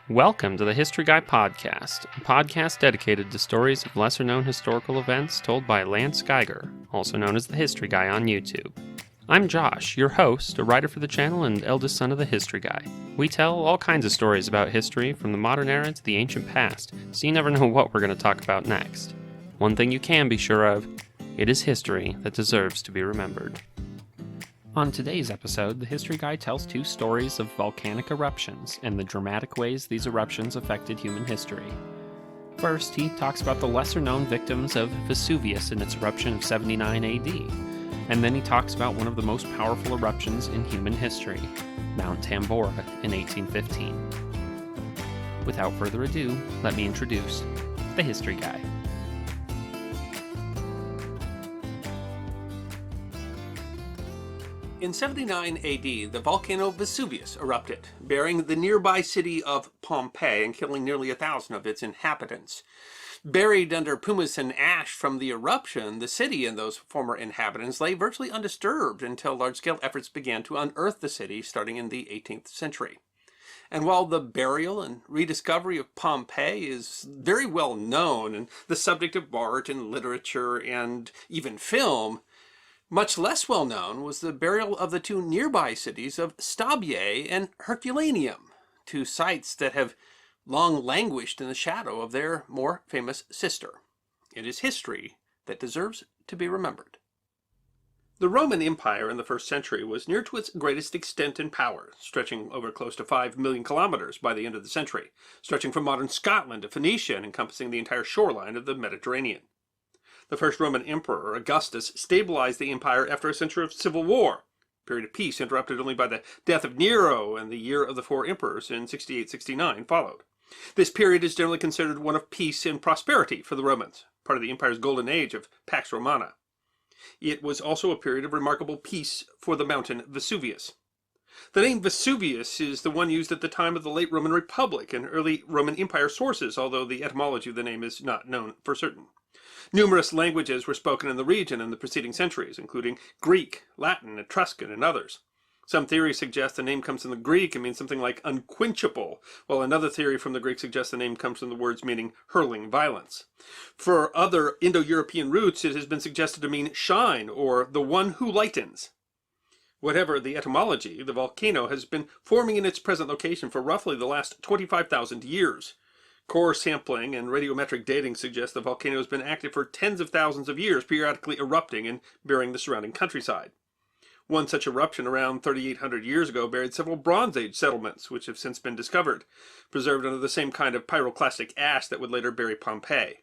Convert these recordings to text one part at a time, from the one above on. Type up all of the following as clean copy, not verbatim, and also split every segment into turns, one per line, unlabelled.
Welcome to the History Guy Podcast, a podcast dedicated to stories of lesser-known historical events told by Lance Geiger, also known as the History Guy on YouTube. I'm Josh, your host, a writer for the channel and eldest son of the History Guy. We tell all kinds of stories about history from the modern era to the ancient past, so you never know what we're going to talk about next. One thing you can be sure of, it is history that deserves to be remembered. On today's episode, the History Guy tells two stories of volcanic eruptions and the dramatic ways these eruptions affected human history. First, he talks about the lesser-known victims of Vesuvius in its eruption of 79 AD, and then he talks about one of the most powerful eruptions in human history, Mount Tambora in 1815. Without further ado, let me introduce the History Guy.
In 79 AD, the volcano Vesuvius erupted, burying the nearby city of Pompeii and killing nearly 1,000 of its inhabitants. Buried under pumice and ash from the eruption, the city and those former inhabitants lay virtually undisturbed until large-scale efforts began to unearth the city starting in the 18th century. And while the burial and rediscovery of Pompeii is very well known and the subject of art and literature and even film, much less well known was the burial of the two nearby cities of Stabiae and Herculaneum, two sites that have long languished in the shadow of their more famous sister. It is history that deserves to be remembered. The Roman Empire in the first century was near to its greatest extent and power, stretching over close to 5 million kilometers by the end of the century, stretching from modern Scotland to Phoenicia and encompassing the entire shoreline of the Mediterranean. The first Roman emperor, Augustus, stabilized the empire after a century of civil war, a period of peace interrupted only by the death of Nero, and the Year of the Four Emperors in 68-69 followed. This period is generally considered one of peace and prosperity for the Romans, part of the empire's golden age of Pax Romana. It was also a period of remarkable peace for the mountain Vesuvius. The name Vesuvius is the one used at the time of the late Roman Republic and early Roman Empire sources, although the etymology of the name is not known for certain. Numerous languages were spoken in the region in the preceding centuries, including Greek, Latin, Etruscan, and others. Some theories suggest the name comes from the Greek and means something like unquenchable, while another theory from the Greek suggests the name comes from the words meaning hurling violence. For other Indo-European roots, it has been suggested to mean shine or the one who lightens. Whatever the etymology, the volcano has been forming in its present location for roughly the last 25,000 years. Core sampling and radiometric dating suggest the volcano has been active for tens of thousands of years, periodically erupting and burying the surrounding countryside. One such eruption around 3,800 years ago buried several Bronze Age settlements, which have since been discovered, preserved under the same kind of pyroclastic ash that would later bury Pompeii.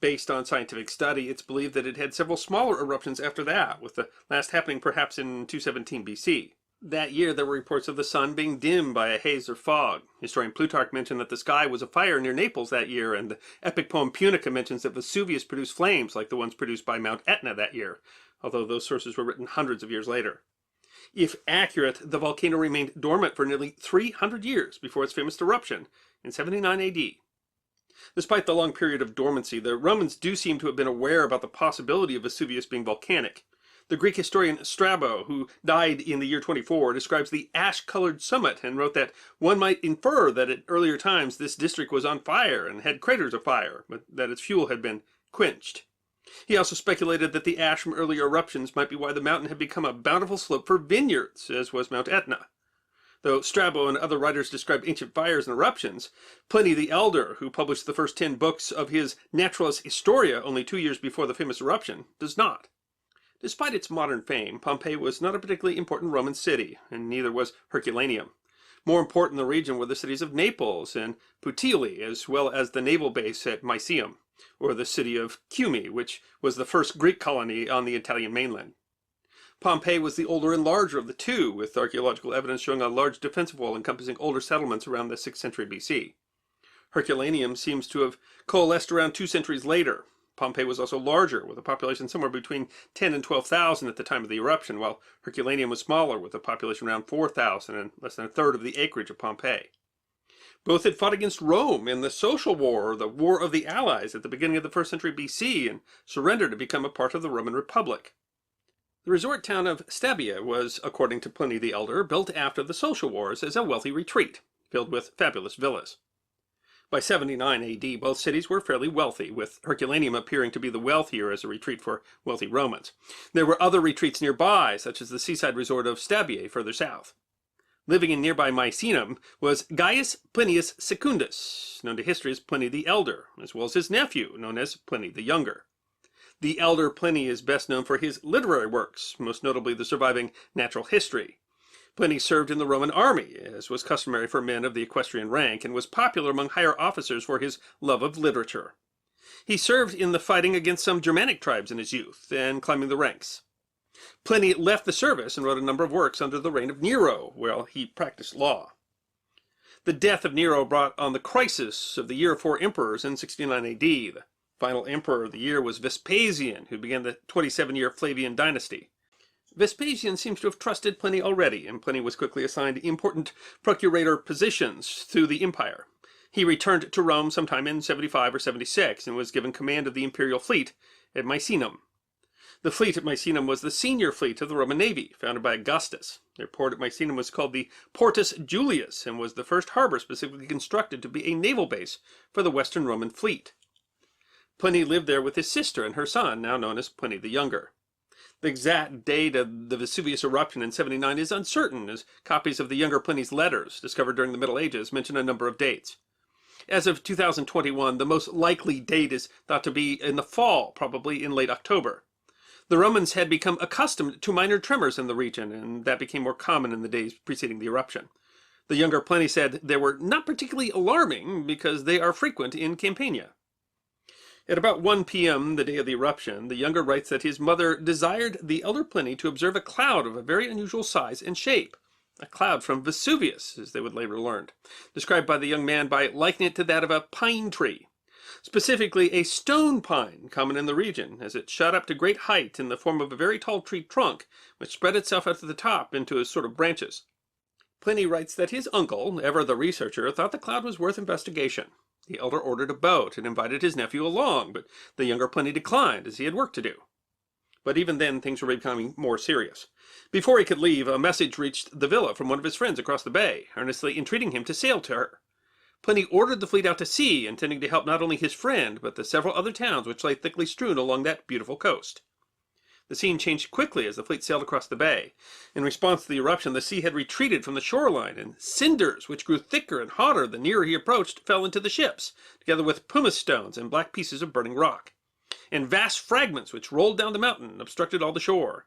Based on scientific study, it's believed that it had several smaller eruptions after that, with the last happening perhaps in 217 BC. That year, there were reports of the sun being dimmed by a haze or fog. Historian Plutarch mentioned that the sky was afire near Naples that year, and the epic poem Punica mentions that Vesuvius produced flames like the ones produced by Mount Etna that year, although those sources were written hundreds of years later. If accurate, the volcano remained dormant for nearly 300 years before its famous eruption in 79 AD. Despite the long period of dormancy, the Romans do seem to have been aware about the possibility of Vesuvius being volcanic. The Greek historian Strabo, who died in the year 24, describes the ash-colored summit and wrote that one might infer that at earlier times this district was on fire and had craters of fire, but that its fuel had been quenched. He also speculated that the ash from earlier eruptions might be why the mountain had become a bountiful slope for vineyards, as was Mount Etna. Though Strabo and other writers describe ancient fires and eruptions, Pliny the Elder, who published the first 10 books of his Naturalis Historia only 2 years before the famous eruption, does not. Despite its modern fame, Pompeii was not a particularly important Roman city, and neither was Herculaneum. More important in the region were the cities of Naples and Puteoli, as well as the naval base at Mysium, or the city of Cumae, which was the first Greek colony on the Italian mainland. Pompeii was the older and larger of the two, with archaeological evidence showing a large defensive wall encompassing older settlements around the 6th century BC. Herculaneum seems to have coalesced around 2 centuries later. Pompeii was also larger, with a population somewhere between 10 and 12,000 at the time of the eruption, while Herculaneum was smaller, with a population around 4,000 and less than a third of the acreage of Pompeii. Both had fought against Rome in the Social War, or the War of the Allies, at the beginning of the 1st century BC, and surrendered to become a part of the Roman Republic. The resort town of Stabiae was, according to Pliny the Elder, built after the Social Wars as a wealthy retreat. filled with fabulous villas. By 79 AD, both cities were fairly wealthy, with Herculaneum appearing to be the wealthier as a retreat for wealthy Romans. There were other retreats nearby, such as the seaside resort of Stabiae further south. Living in nearby Misenum was Gaius Plinius Secundus, known to history as Pliny the Elder, as well as his nephew, known as Pliny the Younger. The elder Pliny is best known for his literary works, most notably the surviving Natural History. Pliny served in the Roman army, as was customary for men of the equestrian rank, and was popular among higher officers for his love of literature. He served in the fighting against some Germanic tribes in his youth, and climbing the ranks. Pliny left the service and wrote a number of works under the reign of Nero, while he practiced law. The death of Nero brought on the crisis of the year of 4 emperors in 69 AD. The final emperor of the year was Vespasian, who began the 27-year Flavian dynasty. Vespasian seems to have trusted Pliny already, and Pliny was quickly assigned important procurator positions through the empire. He returned to Rome sometime in 75 or 76 and was given command of the imperial fleet at Misenum. The fleet at Misenum was the senior fleet of the Roman navy, founded by Augustus. Their port at Misenum was called the Portus Julius and was the first harbor specifically constructed to be a naval base for the Western Roman fleet. Pliny lived there with his sister and her son, now known as Pliny the Younger. The exact date of the Vesuvius eruption in 79 is uncertain, as copies of the younger Pliny's letters, discovered during the Middle Ages, mention a number of dates. As of 2021, the most likely date is thought to be in the fall, probably in late October. The Romans had become accustomed to minor tremors in the region, and that became more common in the days preceding the eruption. The younger Pliny said they were not particularly alarming because they are frequent in Campania. At about 1 p.m. the day of the eruption, the younger writes that his mother desired the elder Pliny to observe a cloud of a very unusual size and shape. A cloud from Vesuvius, as they would later learn, described by the young man by likening it to that of a pine tree. Specifically, a stone pine common in the region, as it shot up to great height in the form of a very tall tree trunk, which spread itself out at the top into a sort of branches. Pliny writes that his uncle, ever the researcher, thought the cloud was worth investigation. The elder ordered a boat and invited his nephew along, but the younger Pliny declined, as he had work to do. But even then, things were becoming more serious. Before he could leave, a message reached the villa from one of his friends across the bay, earnestly entreating him to sail to her. Pliny ordered the fleet out to sea, intending to help not only his friend, but the several other towns which lay thickly strewn along that beautiful coast. The scene changed quickly as the fleet sailed across the bay. In response to the eruption, the sea had retreated from the shoreline, and cinders, which grew thicker and hotter the nearer he approached, fell into the ships, together with pumice stones and black pieces of burning rock. And vast fragments which rolled down the mountain obstructed all the shore.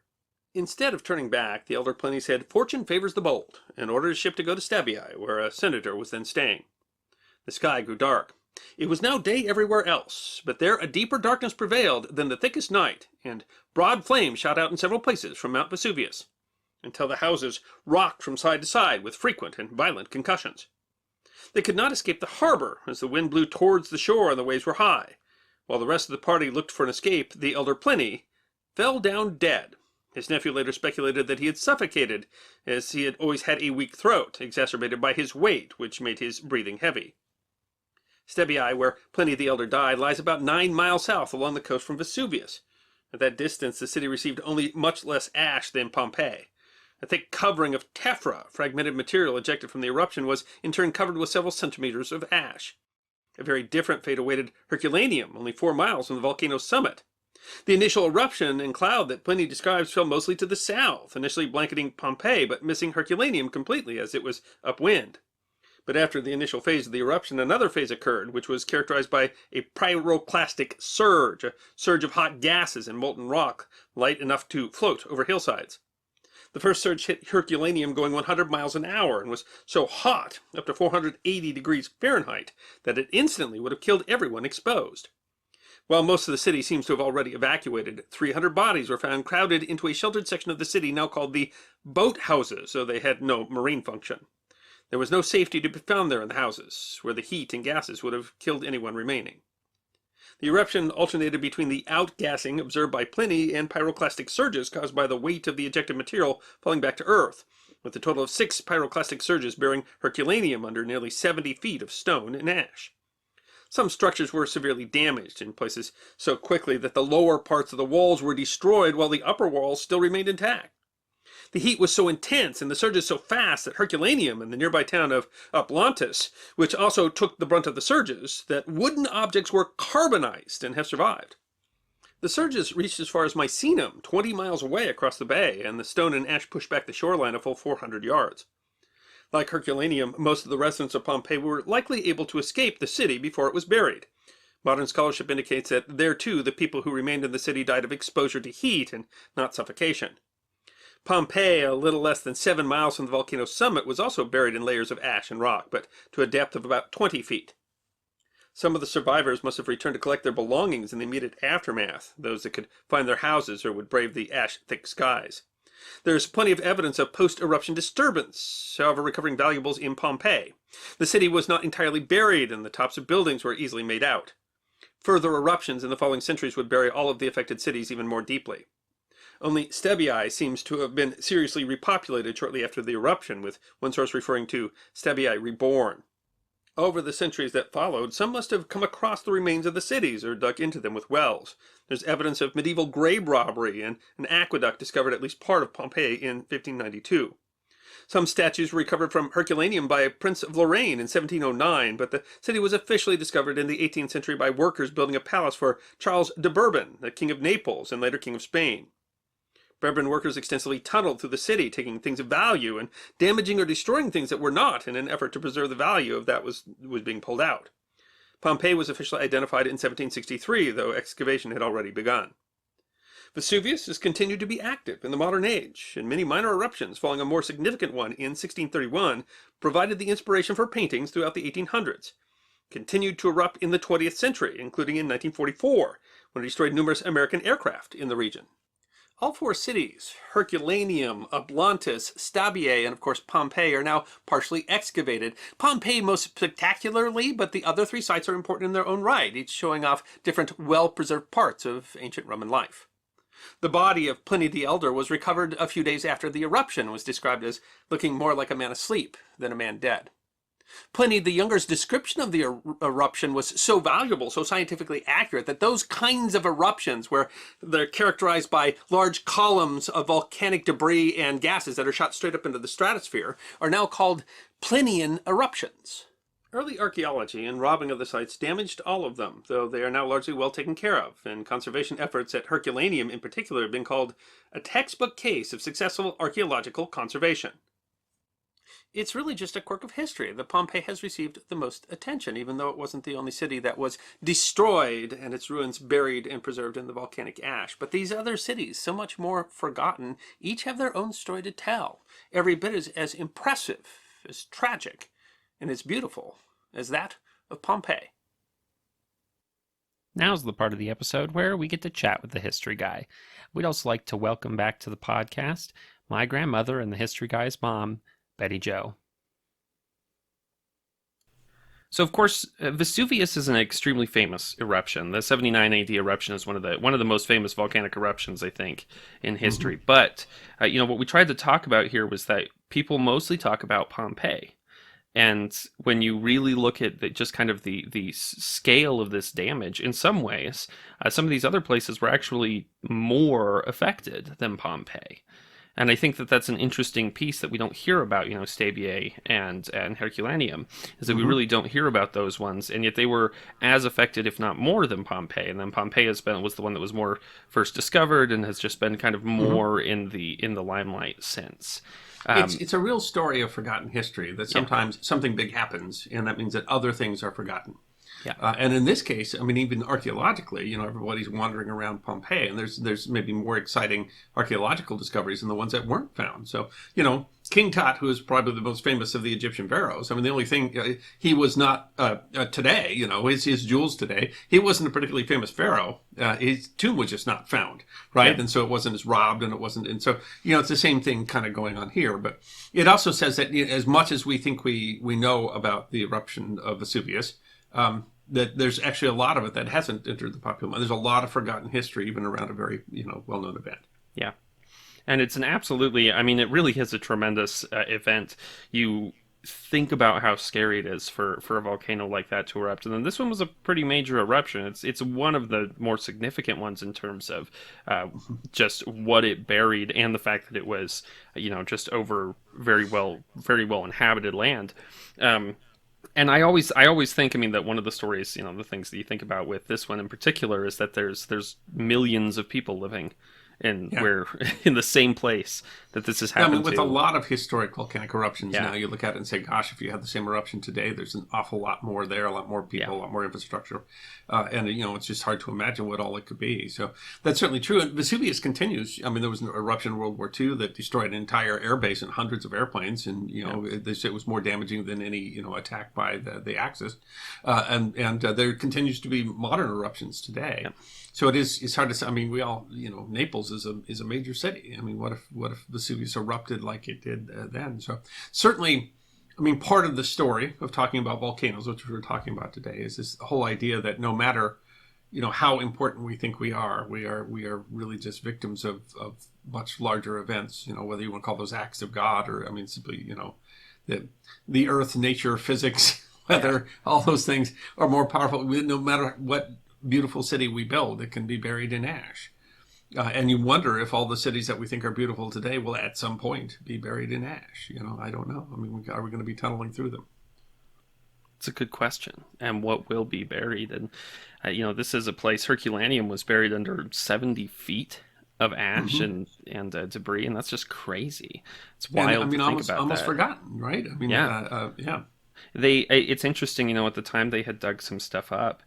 Instead of turning back, the elder Pliny said, "Fortune favors the bold," and ordered his ship to go to Stabiae, where a senator was then staying. The sky grew dark. It was now day everywhere else, but there a deeper darkness prevailed than the thickest night, and broad flames shot out in several places from Mount Vesuvius, until the houses rocked from side to side with frequent and violent concussions. They could not escape the harbor, as the wind blew towards the shore and the waves were high. While the rest of the party looked for an escape, the elder Pliny fell down dead. His nephew later speculated that he had suffocated, as he had always had a weak throat, exacerbated by his weight, which made his breathing heavy. Stabiae, where Pliny the Elder died, lies about 9 miles south along the coast from Vesuvius. At that distance, the city received only much less ash than Pompeii. A thick covering of tephra, fragmented material ejected from the eruption, was in turn covered with several centimeters of ash. A very different fate awaited Herculaneum, only 4 miles from the volcano's summit. The initial eruption and cloud that Pliny describes fell mostly to the south, initially blanketing Pompeii, but missing Herculaneum completely as it was upwind. But after the initial phase of the eruption, another phase occurred, which was characterized by a pyroclastic surge, a surge of hot gases and molten rock, light enough to float over hillsides. The first surge hit Herculaneum going 100 miles an hour and was so hot, up to 480 degrees Fahrenheit, that it instantly would have killed everyone exposed. While most of the city seems to have already evacuated, 300 bodies were found crowded into a sheltered section of the city now called the boat houses, so they had no marine function. There was no safety to be found there in the houses, where the heat and gases would have killed anyone remaining. The eruption alternated between the outgassing observed by Pliny and pyroclastic surges caused by the weight of the ejected material falling back to Earth, with a total of 6 pyroclastic surges bearing Herculaneum under nearly 70 feet of stone and ash. Some structures were severely damaged, in places so quickly that the lower parts of the walls were destroyed while the upper walls still remained intact. The heat was so intense and the surges so fast that Herculaneum and the nearby town of Uplantis, which also took the brunt of the surges, that wooden objects were carbonized and have survived. The surges reached as far as Misenum, 20 miles away across the bay, and the stone and ash pushed back the shoreline a full 400 yards. Like Herculaneum, most of the residents of Pompeii were likely able to escape the city before it was buried. Modern scholarship indicates that there too the people who remained in the city died of exposure to heat and not suffocation. Pompeii, a little less than 7 miles from the volcano's summit, was also buried in layers of ash and rock, but to a depth of about 20 feet. Some of the survivors must have returned to collect their belongings in the immediate aftermath, those that could find their houses or would brave the ash-thick skies. There is plenty of evidence of post-eruption disturbance, however, recovering valuables in Pompeii. The city was not entirely buried, and the tops of buildings were easily made out. Further eruptions in the following centuries would bury all of the affected cities even more deeply. Only Stabiae seems to have been seriously repopulated shortly after the eruption, with one source referring to Stabiae reborn. Over the centuries that followed, some must have come across the remains of the cities or dug into them with wells. There's evidence of medieval grave robbery and an aqueduct discovered at least part of Pompeii in 1592. Some statues were recovered from Herculaneum by a Prince of Lorraine in 1709, but the city was officially discovered in the 18th century by workers building a palace for Charles de Bourbon, the King of Naples and later King of Spain. Bourbon workers extensively tunneled through the city, taking things of value and damaging or destroying things that were not in an effort to preserve the value of that was being pulled out. Pompeii was officially identified in 1763, though excavation had already begun. Vesuvius has continued to be active in the modern age, and many minor eruptions, following a more significant one in 1631, provided the inspiration for paintings throughout the 1800s. Continued to erupt in the 20th century, including in 1944, when it destroyed numerous American aircraft in the region. All 4 cities, Herculaneum, Uplantis, Stabiae, and of course Pompeii, are now partially excavated. Pompeii most spectacularly, but the other 3 sites are important in their own right, each showing off different well-preserved parts of ancient Roman life. The body of Pliny the Elder was recovered a few days after the eruption and was described as looking more like a man asleep than a man dead. Pliny the Younger's description of the eruption was so valuable, so scientifically accurate, that those kinds of eruptions where they're characterized by large columns of volcanic debris and gases that are shot straight up into the stratosphere are now called Plinian eruptions. Early archaeology and robbing of the sites damaged all of them, though they are now largely well taken care of, and conservation efforts at Herculaneum in particular have been called a textbook case of successful archaeological conservation. It's really just a quirk of history that Pompeii has received the most attention, even though it wasn't the only city that was destroyed and its ruins buried and preserved in the volcanic ash. But these other cities, so much more forgotten, each have their own story to tell. Every bit as impressive, as tragic, and as beautiful as that of Pompeii.
Now's the part of the episode where we get to chat with the history guy. We'd also like to welcome back to the podcast my grandmother and the history guy's mom, Betty Jo. So, of course, Vesuvius is an extremely famous eruption. The 79 AD eruption is one of the most famous volcanic eruptions, I think, in history. Mm-hmm. But, what we tried to talk about here was that people mostly talk about Pompeii. And when you really look at just kind of the scale of this damage, in some ways, some of these other places were actually more affected than Pompeii. And I think that that's an interesting piece that we don't hear about, Stabiae and Herculaneum, is that we really don't hear about those ones, and yet they were as affected, if not more, than Pompeii. And then Pompeii was the one that was more first discovered and has just been kind of more in the limelight since.
It's a real story of forgotten history, that sometimes something big happens, and that means that other things are forgotten. Yeah. And in this case, even archaeologically, everybody's wandering around Pompeii, and there's maybe more exciting archaeological discoveries than the ones that weren't found. So, King Tut, who is probably the most famous of the Egyptian pharaohs, the only thing, he was not today, his jewels today, he wasn't a particularly famous pharaoh. His tomb was just not found, right? Yeah. And so it wasn't as robbed, and so, it's the same thing kind of going on here. But it also says that as much as we think we know about the eruption of Vesuvius, that there's actually a lot of it that hasn't entered the popular mind. There's a lot of forgotten history even around a very, well-known event.
Yeah. And it's an absolutely, it really is a tremendous event. think about how scary it is for a volcano like that to erupt. And then this one was a pretty major eruption. It's one of the more significant ones in terms of just what it buried and the fact that it was, just over very well inhabited land. And I always think, I mean, that one of the stories, the things that you think about with this one in particular is that there's millions of people living in
Yeah.
where in the same place that this has
Yeah, I
happened
mean, with
to.
a lot of historic volcanic eruptions
Yeah.
now, you look at it and say, gosh, if you had the same eruption today, there's an awful lot more there, a lot more people,
Yeah.
a lot more infrastructure. And, it's just hard to imagine what all it could be. So that's certainly true. And Vesuvius continues. I mean, there was an eruption in World War II that destroyed an entire airbase and hundreds of airplanes. And, they say it was more damaging than any, attack by the Axis. And there continues to be modern eruptions today.
Yeah.
So it's hard to say. I mean, we all, Naples is a major city. I mean, what if Vesuvius erupted like it did then? So certainly, I mean, part of the story of talking about volcanoes, which we're talking about today, is this whole idea that no matter, how important we think we are really just victims of much larger events. Whether you want to call those acts of God or, I mean, simply, the earth, nature, physics, weather, all those things are more powerful. No matter what beautiful city we build, it can be buried in ash. And you wonder if all the cities that we think are beautiful today will at some point be buried in ash. I don't know. I mean, are we going to be tunneling through them?
It's a good question. And what will be buried? And, this is a place, Herculaneum was buried under 70 feet of ash and debris, and that's just crazy. It's wild
And, I mean,
to think about
almost
that.
forgotten, right? I mean,
Yeah.
yeah.
It's interesting, at the time they had dug some stuff up,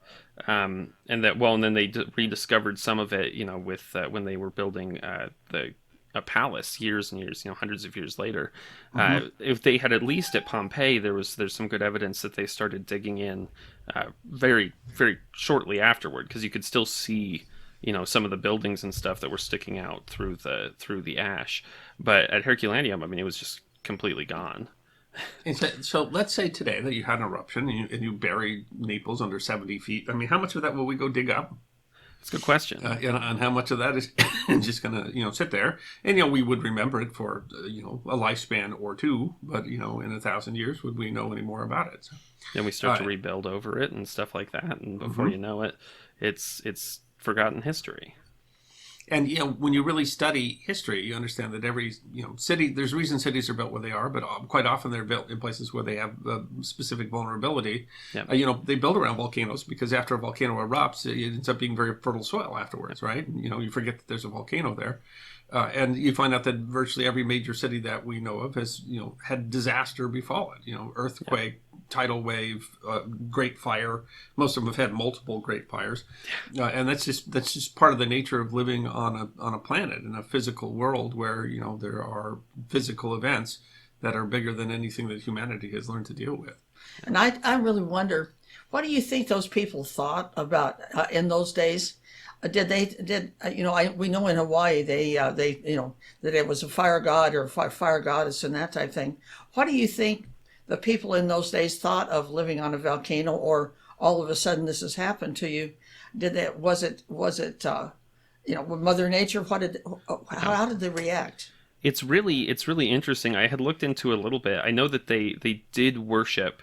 and then they rediscovered some of it, with when they were building a palace years and years, hundreds of years later. If they had, at least at Pompeii, there's some good evidence that they started digging in very, very shortly afterward, because you could still see, some of the buildings and stuff that were sticking out through the ash. But at Herculaneum, I mean, it was just completely gone.
And so let's say today that you had an eruption and you bury Naples under 70 feet. I mean, how much of that will we go dig up?
It's a good question.
And how much of that is just going to, sit there? And, we would remember it for, a lifespan or two. But, in 1,000 years, would we know any more about it? So,
Then we start to rebuild over it and stuff like that. And before you know it, it's forgotten history.
And, when you really study history, you understand that every, city, there's reasons cities are built where they are, but quite often they're built in places where they have specific vulnerability.
Yep.
They build around volcanoes because after a volcano erupts, it ends up being very fertile soil afterwards, right? And, you forget that there's a volcano there. And you find out that virtually every major city that we know of has, had disaster befall it. Earthquake, tidal wave, great fire. Most of them have had multiple great fires, and that's just part of the nature of living on a planet in a physical world where there are physical events that are bigger than anything that humanity has learned to deal with.
And I really wonder, what do you think those people thought about in those days? We know in Hawaii they that it was a fire god or fire goddess and that type thing. What do you think the people in those days thought of living on a volcano, or all of a sudden this has happened to you? Was it Mother Nature? How did they react?
It's really interesting. I had looked into a little bit. I know that they did worship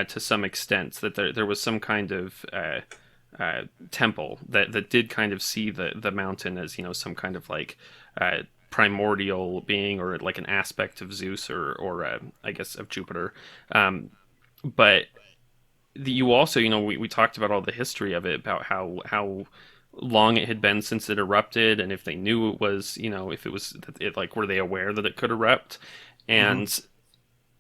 to some extent, that there was some kind of temple that did kind of see the mountain as some kind of like primordial being, or like an aspect of Zeus or I guess of Jupiter. But you also, we talked about all the history of it, about how long it had been since it erupted, and if they knew it was, if it was, like, were they aware that it could erupt? And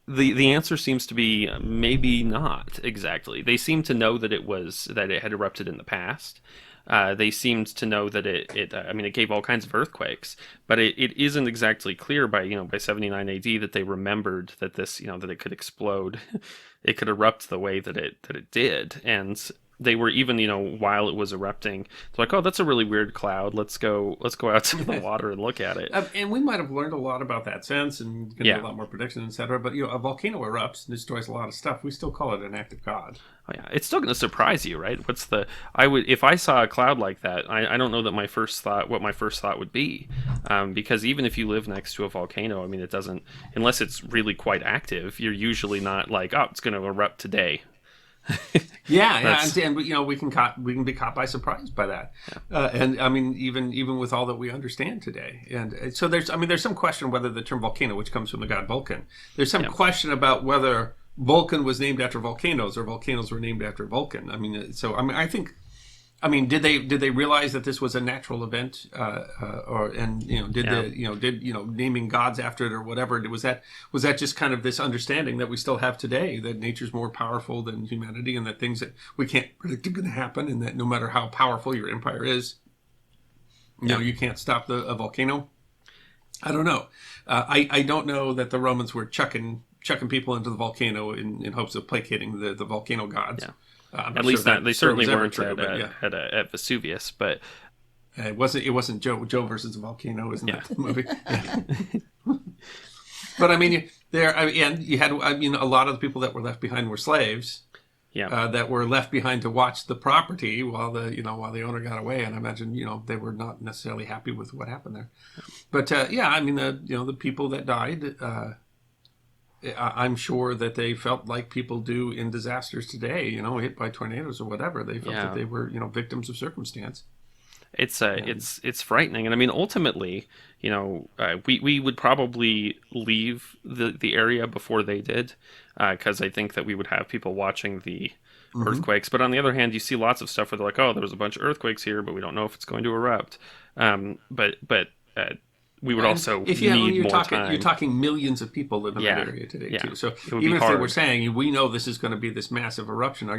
the answer seems to be maybe not exactly. They seem to know that it had erupted in the past. They seemed to know that it gave all kinds of earthquakes, but it isn't exactly clear by 79 AD that they remembered that this, that it could explode, it could erupt the way that it did. And they were even, while it was erupting, they're like, oh, that's a really weird cloud. Let's go out to the water and look at it.
And we might have learned a lot about that since, and can do a lot more predictions, etc. But a volcano erupts and destroys a lot of stuff. We still call it an act of God.
Oh, yeah, it's still going to surprise you, right? If I saw a cloud like that, I don't know that my first thought would be, because even if you live next to a volcano, I mean, it doesn't, unless it's really quite active, you're usually not like, oh, it's going to erupt today.
And we can be caught by surprise by that, and I mean even with all that we understand today, and so there's some question whether the term volcano, which comes from the god Vulcan, there's some question about whether Vulcan was named after volcanoes or volcanoes were named after Vulcan. I think did they realize that this was a natural event, did naming gods after it or whatever, was that just kind of this understanding that we still have today, that nature's more powerful than humanity, and that things that we can't predict are going to happen, and that no matter how powerful your empire is, you can't stop a volcano? I don't know. I don't know that the Romans were chucking people into the volcano in hopes of placating the volcano gods. Yeah.
At least that they certainly weren't at Vesuvius, but
it wasn't Joe versus the volcano, isn't that the movie? Yeah. But you had a lot of the people that were left behind were slaves. Yeah. That were left behind to watch the property while the owner got away, and I imagine they were not necessarily happy with what happened there. But the people that died. I'm sure that they felt like people do in disasters today, hit by tornadoes or whatever. They felt that they were, victims of circumstance.
It's frightening, and ultimately, we would probably leave the area before they did, because I think that we would have people watching the earthquakes. But on the other hand, you see lots of stuff where they're like, oh, there was a bunch of earthquakes here, but we don't know if it's going to erupt. We would also need more time.
You're talking millions of people live in that area today too. So even if they were saying, we know this is going to be this massive eruption,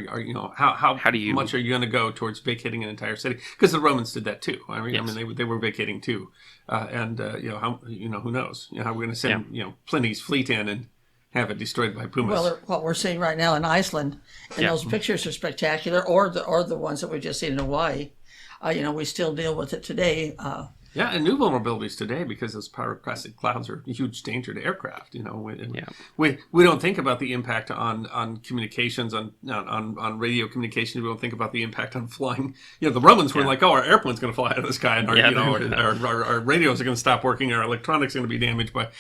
how much are you going to go towards vacating an entire city? Because the Romans did that too. They were vacating too, who knows? How we're going to send Pliny's fleet in and have it destroyed by pumas.
Well, what we're seeing right now in Iceland, and those pictures are spectacular, or the ones that we just seen in Hawaii. We still deal with it today.
And new vulnerabilities today, because those pyroclastic clouds are a huge danger to aircraft. We don't think about the impact on communications, on radio communications. We don't think about the impact on flying. The Romans were like, oh, our airplane's going to fly out of the sky, and our radios are going to stop working, our electronics are going to be damaged. But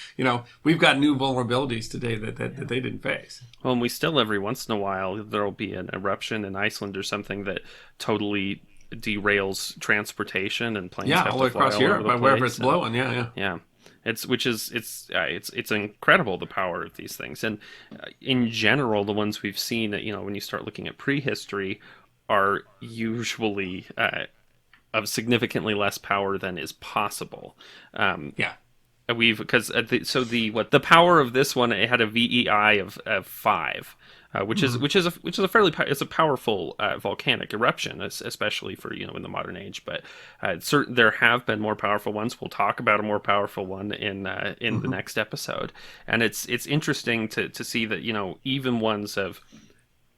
we've got new vulnerabilities today that they didn't face.
Well, and we still every once in a while there'll be an eruption in Iceland or something that totally derails transportation, and planes have
all
to fly
across Europe by wherever it's blowing.
It's incredible, the power of these things, and in general the ones we've seen that when you start looking at prehistory are usually of significantly less power than is possible. The power of this one, it had a VEI of 5. Which is a powerful volcanic eruption, especially for in the modern age. But there have been more powerful ones. We'll talk about a more powerful one in the next episode. And it's interesting to see that even ones of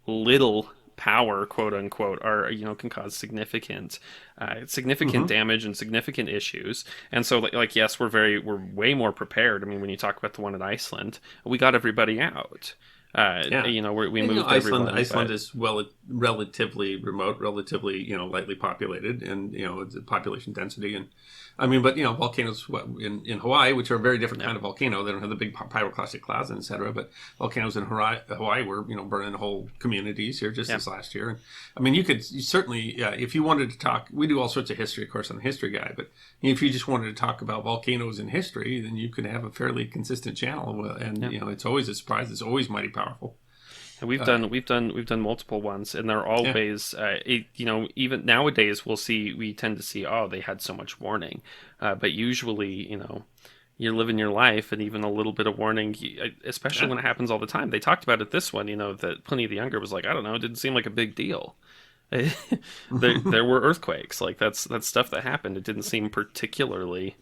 little power, quote unquote, are can cause significant damage and significant issues. And so yes, we're way more prepared. When you talk about the one in Iceland, we got everybody out. We moved everyone.
Iceland is relatively remote, relatively lightly populated, and it's population density, and volcanoes in Hawaii, which are a very different kind of volcano. They don't have the big pyroclastic clouds, etc. But volcanoes in Hawaii were burning whole communities here just this last year. And you could certainly, if you wanted to talk, we do all sorts of history, of course, on the History Guy. But if you just wanted to talk about volcanoes in history, then you could have a fairly consistent channel, and it's always a surprise. It's always mighty powerful.
And we've done multiple ones, and they're always even nowadays we tend to see, oh, they had so much warning, but usually you're living your life, and even a little bit of warning, especially when it happens all the time. They talked about it this one, that Pliny the Younger was like, I don't know, it didn't seem like a big deal. there were earthquakes, that's stuff that happened. It didn't seem particularly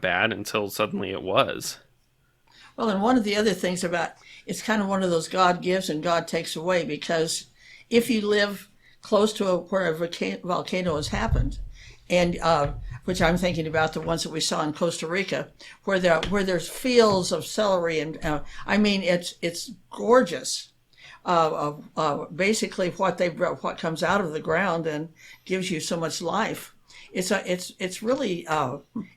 bad until suddenly it was.
Well, and one of the other things about it's kind of one of those God gives and God takes away, because if you live close to where a volcano has happened, and which I'm thinking about the ones that we saw in Costa Rica, where there's fields of celery, and I mean it's gorgeous. Basically, what comes out of the ground and gives you so much life. It's really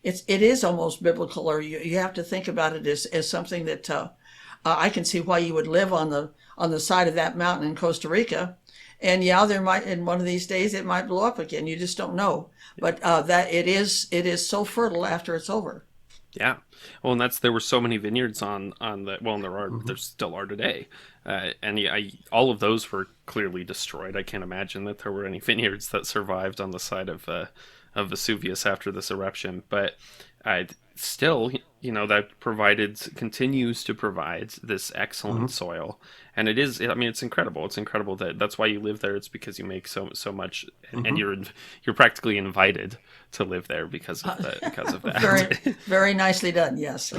it is almost biblical, or you have to think about it as something that I can see why you would live on the side of that mountain in Costa Rica. And yeah, there might, in one of these days, it might blow up again. You just don't know. But that it is so fertile after it's over.
Yeah. Well, and there were so many vineyards on the, well, and there still are today. And yeah, all of those were clearly destroyed. I can't imagine that there were any vineyards that survived on the side of Vesuvius after this eruption. But still, that continues to provide this excellent soil. And it's incredible. It's incredible that's why you live there. It's because you make so much, and you're practically invited to live there because of that.
Very, very nicely done. Yes.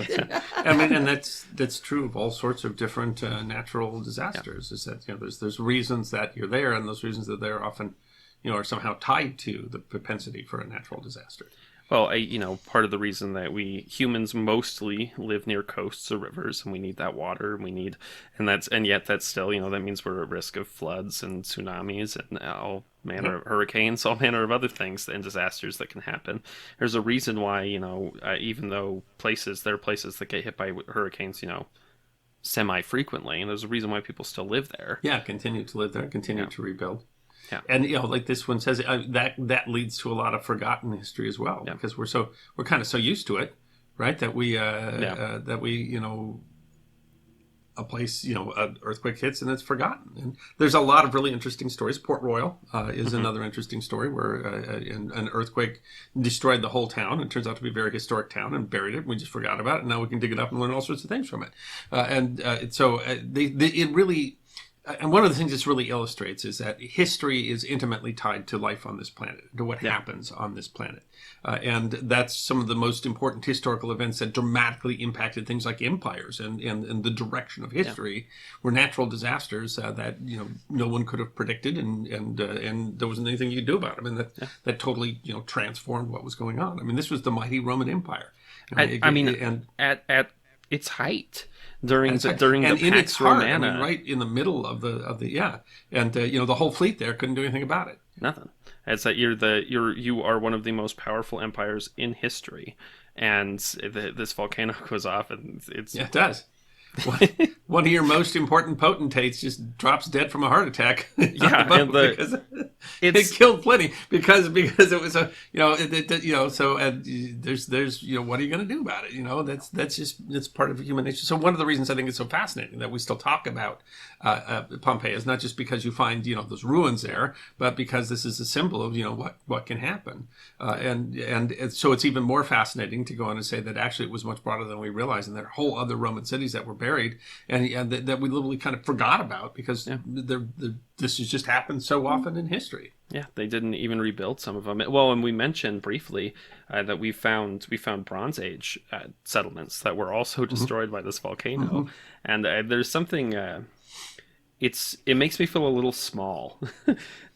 I mean, and that's true of all sorts of different natural disasters. Is that there's reasons that you're there, and those reasons that they're often are somehow tied to the propensity for a natural disaster.
Well, part of the reason that we humans mostly live near coasts or rivers, and we need that water, and yet that's still, that means we're at risk of floods and tsunamis and all manner of hurricanes, all manner of other things and disasters that can happen. There's a reason why, even though there are places that get hit by hurricanes, semi-frequently, and there's a reason why people still live there.
Yeah, continue to live there, continue to rebuild.
Yeah.
And like this one says, that leads to a lot of forgotten history as well, because we're kind of so used to it, right? That we a place an earthquake hits and it's forgotten. And there's a lot of really interesting stories. Port Royal is another interesting story where an earthquake destroyed the whole town. It turns out to be a very historic town and buried it. And we just forgot about it. And now we can dig it up and learn all sorts of things from it. So it really. And one of the things this really illustrates is that history is intimately tied to life on this planet, to what happens on this planet. And that's some of the most important historical events that dramatically impacted things like empires and the direction of history were natural disasters that no one could have predicted, and there wasn't anything you could do about them. And that totally transformed what was going on. I mean, this was the mighty Roman Empire.
At its height. During the
in
Pax
its heart,
Romana,
right in the middle of the and the whole fleet there couldn't do anything about it.
Nothing. It's that you are one of the most powerful empires in history, and this volcano goes off, and
it does. One of your most important potentates just drops dead from a heart attack.
Yeah,
because it killed plenty because it was so there's what are you going to do about it? That's part of human nature. So one of the reasons I think it's so fascinating that we still talk about Pompeii is not just because you find those ruins there, but because this is a symbol of what can happen, and so it's even more fascinating to go on and say that actually it was much broader than we realized, and there are whole other Roman cities that were buried and that we literally kind of forgot about because this has just happened so often in history.
Yeah, they didn't even rebuild some of them. Well, and we mentioned briefly that we found Bronze Age settlements that were also destroyed by this volcano, and there's something. It makes me feel a little small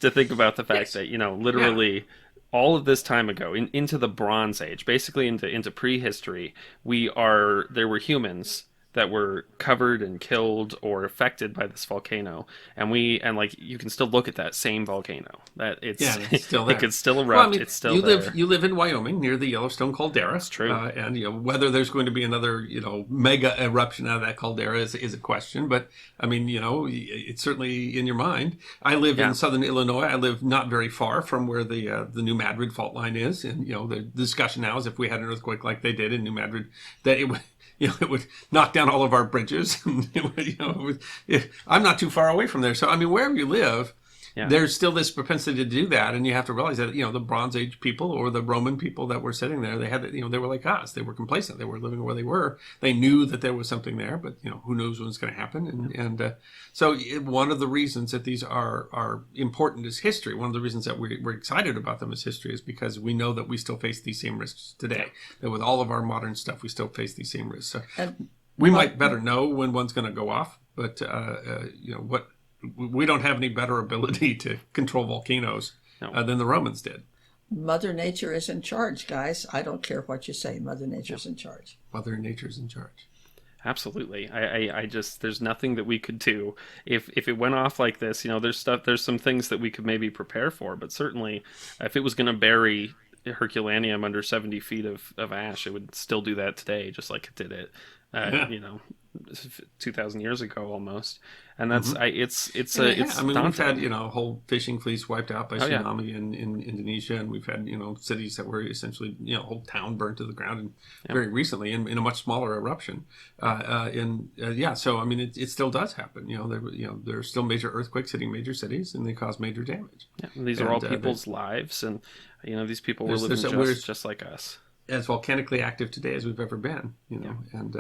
to think about the fact that literally. Yeah. All of this time ago, into the Bronze Age, basically into prehistory, there were humans that were covered and killed or affected by this volcano, and you can still look at that same volcano. That it's still there. It could still erupt. Well, I mean, it's still there.
You live in Wyoming near the Yellowstone caldera.
That's true.
And whether there's going to be another mega eruption out of that caldera is a question. But I mean it's certainly in your mind. I live in southern Illinois. I live not very far from where the New Madrid fault line is, and the discussion now is if we had an earthquake like they did in New Madrid, that it would. It would knock down all of our bridges. And I'm not too far away from there. So, I mean, wherever you live, there's still this propensity to do that. And you have to realize that, the Bronze Age people or the Roman people that were sitting there, they had, they were like us. They were complacent. They were living where they were. They knew that there was something there, but, who knows when it's going to happen. So one of the reasons that these are important is history. One of the reasons that we're excited about them as history is because we know that we still face these same risks today. That with all of our modern stuff, we still face these same risks. So we might better know when one's going to go off, but we don't have any better ability to control volcanoes than the Romans did.
Mother Nature is in charge, guys. I don't care what you say. Mother Nature's in charge.
Mother Nature's in charge.
Absolutely. I just, there's nothing that we could do if it went off like this. There's some things that we could maybe prepare for, but certainly if it was going to bury Herculaneum under 70 feet of ash, it would still do that today, just like it did it, 2,000 years ago almost. And that's it's
I mean,
daunting.
we've had whole fishing fleets wiped out by tsunami in Indonesia, and we've had cities that were essentially whole town burned to the ground, and very recently in a much smaller eruption. So I mean, it still does happen. There are still major earthquakes hitting major cities, and they cause major damage.
Yeah, and these are all people's lives, and these people were living just like us.
As volcanically active today as we've ever been, and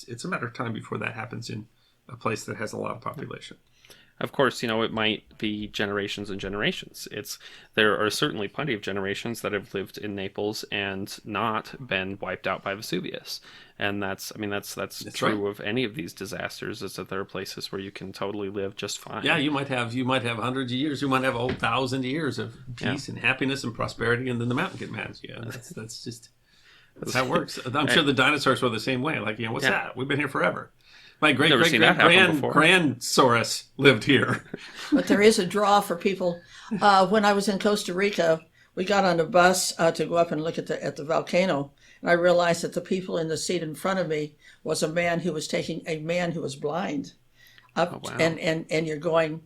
it's a matter of time before that happens in a place that has a lot of population.
Of course, it might be generations and generations. There are certainly plenty of generations that have lived in Naples and not been wiped out by Vesuvius. And that's true of any of these disasters, is that there are places where you can totally live just fine.
Yeah, you might have hundreds of years, you might have a whole 1,000 years of peace and happiness and prosperity, and then the mountain get mad at you. That's how it works. I'm sure the dinosaurs were the same way. Like, what's that? We've been here forever. My great-great-great-grandsaurus lived here.
But there is a draw for people. When I was in Costa Rica, we got on a bus to go up and look at the volcano, and I realized that the people in the seat in front of me was a man who was taking a man who was blind up.
Oh, wow.
And you're going,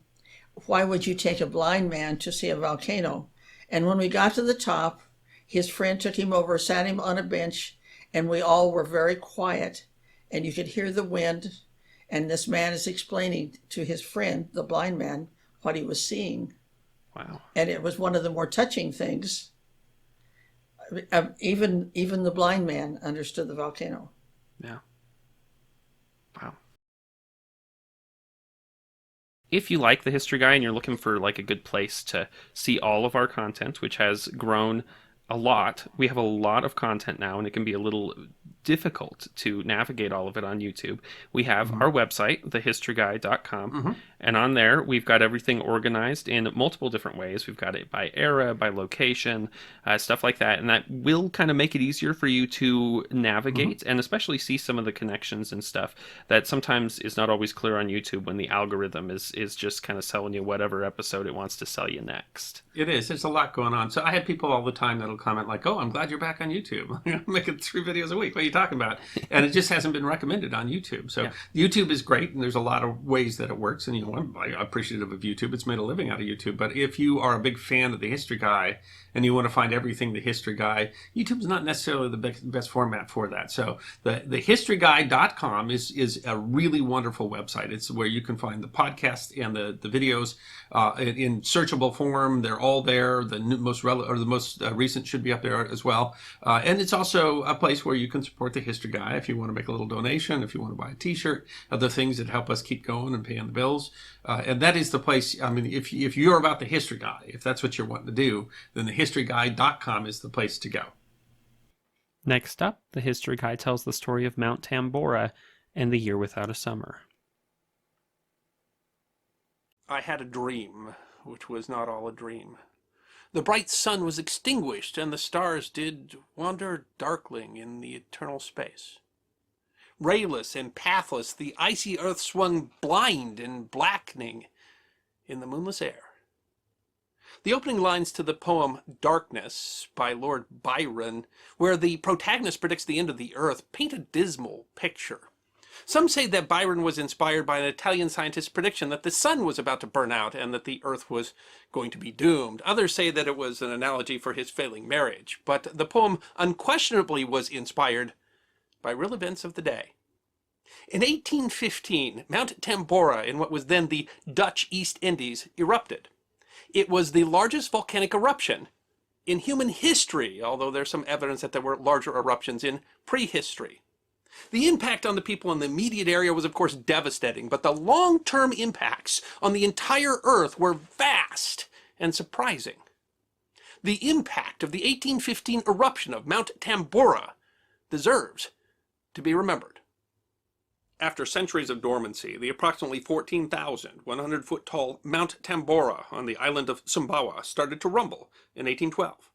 why would you take a blind man to see a volcano? And when we got to the top, his friend took him over, sat him on a bench, and we all were very quiet. And you could hear the wind, and this man is explaining to his friend, the blind man, what he was seeing.
Wow. And
it was one of the more touching things. Even the blind man understood the volcano.
Yeah. Wow. If you like the History Guy and you're looking for like a good place to see all of our content, which has grown a lot, we have a lot of content now, and it can be a little difficult to navigate all of it on YouTube. We have our website, thehistoryguy.com, and on there we've got everything organized in multiple different ways. We've got it by era, by location, stuff like that, and that will kind of make it easier for you to navigate and especially see some of the connections and stuff that sometimes is not always clear on YouTube when the algorithm is just kind of selling you whatever episode it wants to sell you next.
It is. There's a lot going on. So I have people all the time that'll comment like, "Oh, I'm glad you're back on YouTube. I'm making 3 videos a week. What are you talking about?" And it just hasn't been recommended on YouTube. So YouTube is great, and there's a lot of ways that it works. And I'm appreciative of YouTube. It's made a living out of YouTube. But if you are a big fan of the History Guy and you want to find everything the History Guy, YouTube's not necessarily the best format for that. So the historyguy.com is a really wonderful website. It's where you can find the podcast and the videos in searchable form. They're all there. The most recent should be up there as well. And it's also a place where you can support the History Guy if you want to make a little donation, if you want to buy a t-shirt, other things that help us keep going and paying the bills. And that is the place. I mean, if you're about the History Guy, if that's what you're wanting to do, then the historyguy.com is the place to go.
Next up, the History Guy tells the story of Mount Tambora and the year without a summer.
I had a dream, which was not all a dream. The bright sun was extinguished, and the stars did wander darkling in the eternal space. Rayless and pathless, the icy earth swung blind and blackening in the moonless air. The opening lines to the poem Darkness by Lord Byron, where the protagonist predicts the end of the earth, paint a dismal picture. Some say that Byron was inspired by an Italian scientist's prediction that the sun was about to burn out and that the earth was going to be doomed. Others say that it was an analogy for his failing marriage. But the poem unquestionably was inspired by real events of the day. In 1815, Mount Tambora in what was then the Dutch East Indies erupted. It was the largest volcanic eruption in human history, although there's some evidence that there were larger eruptions in prehistory. The impact on the people in the immediate area was, of course, devastating, but the long-term impacts on the entire Earth were vast and surprising. The impact of the 1815 eruption of Mount Tambora deserves to be remembered. After centuries of dormancy, the approximately 14,100-foot tall Mount Tambora on the island of Sumbawa started to rumble in 1812.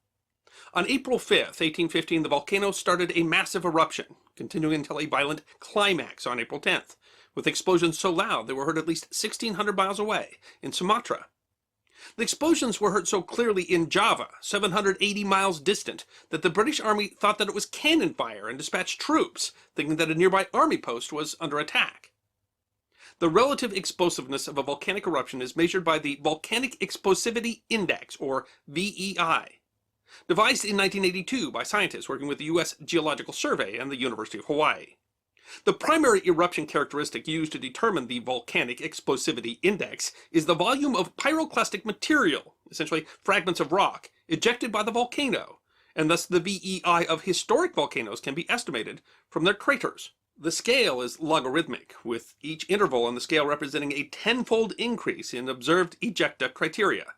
On April 5th, 1815, the volcano started a massive eruption, continuing until a violent climax on April 10th, with explosions so loud they were heard at least 1,600 miles away in Sumatra. The explosions were heard so clearly in Java, 780 miles distant, that the British Army thought that it was cannon fire and dispatched troops, thinking that a nearby army post was under attack. The relative explosiveness of a volcanic eruption is measured by the Volcanic Explosivity Index, or VEI, devised in 1982 by scientists working with the U.S. Geological Survey and the University of Hawaii. The primary eruption characteristic used to determine the Volcanic Explosivity Index is the volume of pyroclastic material, essentially fragments of rock, ejected by the volcano, and thus the VEI of historic volcanoes can be estimated from their craters. The scale is logarithmic, with each interval on the scale representing a tenfold increase in observed ejecta criteria.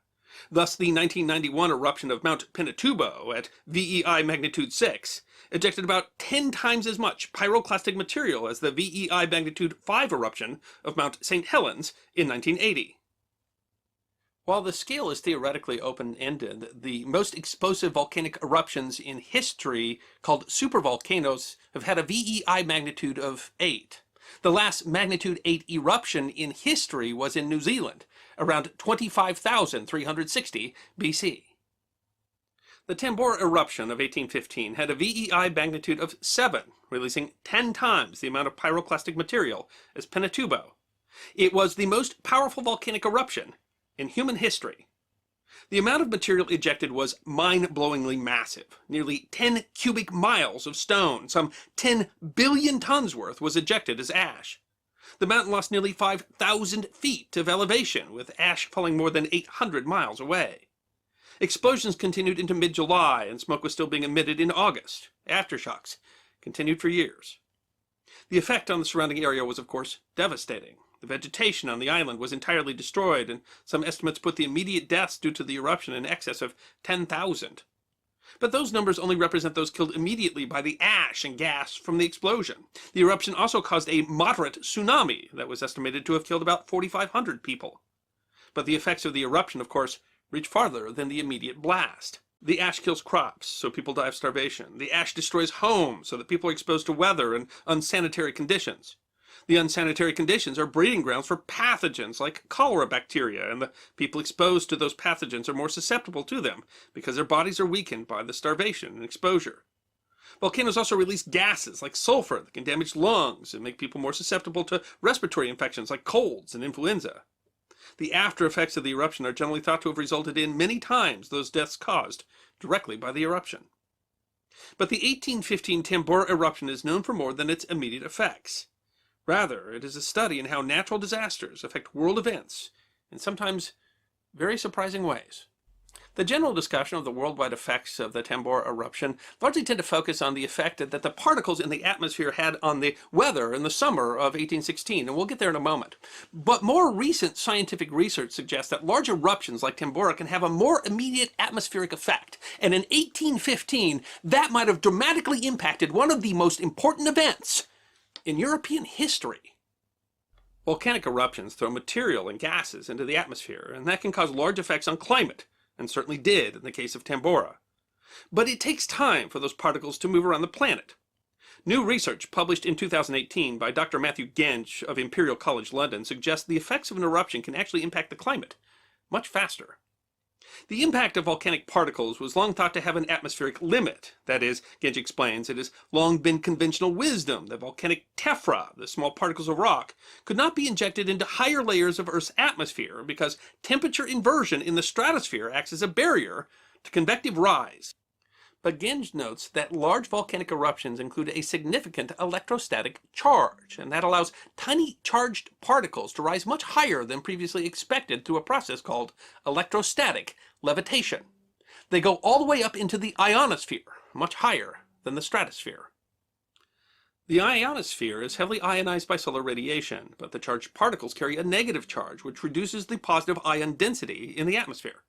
Thus, the 1991 eruption of Mount Pinatubo at VEI magnitude 6 ejected about 10 times as much pyroclastic material as the VEI magnitude 5 eruption of Mount St. Helens in 1980. While the scale is theoretically open-ended, the most explosive volcanic eruptions in history, called supervolcanoes, have had a VEI magnitude of 8. The last magnitude 8 eruption in history was in New Zealand, around 25,360 BC. The Tambora eruption of 1815 had a VEI magnitude of 7, releasing 10 times the amount of pyroclastic material as Pinatubo. It was the most powerful volcanic eruption in human history. The amount of material ejected was mind-blowingly massive. Nearly 10 cubic miles of stone, some 10 billion tons worth, was ejected as ash. The mountain lost nearly 5,000 feet of elevation, with ash falling more than 800 miles away. Explosions continued into mid-July, and smoke was still being emitted in August. Aftershocks continued for years. The effect on the surrounding area was, of course, devastating. The vegetation on the island was entirely destroyed, and some estimates put the immediate deaths due to the eruption in excess of 10,000. But those numbers only represent those killed immediately by the ash and gas from the explosion. The eruption also caused a moderate tsunami that was estimated to have killed about 4,500 people. But the effects of the eruption, of course, reach farther than the immediate blast. The ash kills crops, so people die of starvation. The ash destroys homes, so that people are exposed to weather and unsanitary conditions. The unsanitary conditions are breeding grounds for pathogens like cholera bacteria, and the people exposed to those pathogens are more susceptible to them because their bodies are weakened by the starvation and exposure. Volcanoes also release gases like sulfur that can damage lungs and make people more susceptible to respiratory infections like colds and influenza. The after effects of the eruption are generally thought to have resulted in many times those deaths caused directly by the eruption. But the 1815 Tambora eruption is known for more than its immediate effects. Rather, it is a study in how natural disasters affect world events in sometimes very surprising ways. The general discussion of the worldwide effects of the Tambora eruption largely tend to focus on the effect that the particles in the atmosphere had on the weather in the summer of 1816, and we'll get there in a moment. But more recent scientific research suggests that large eruptions like Tambora can have a more immediate atmospheric effect, and in 1815, that might have dramatically impacted one of the most important events in European history. Volcanic eruptions throw material and gases into the atmosphere, and that can cause large effects on climate, and certainly did in the case of Tambora. But it takes time for those particles to move around the planet. New research published in 2018 by Dr. Matthew Gensch of Imperial College London suggests the effects of an eruption can actually impact the climate much faster. The impact of volcanic particles was long thought to have an atmospheric limit. That is, Gensch explains, it has long been conventional wisdom that volcanic tephra, the small particles of rock, could not be injected into higher layers of Earth's atmosphere because temperature inversion in the stratosphere acts as a barrier to convective rise. But Gensch notes that large volcanic eruptions include a significant electrostatic charge, and that allows tiny charged particles to rise much higher than previously expected through a process called electrostatic levitation. They go all the way up into the ionosphere, much higher than the stratosphere. The ionosphere is heavily ionized by solar radiation, but the charged particles carry a negative charge, which reduces the positive ion density in the atmosphere.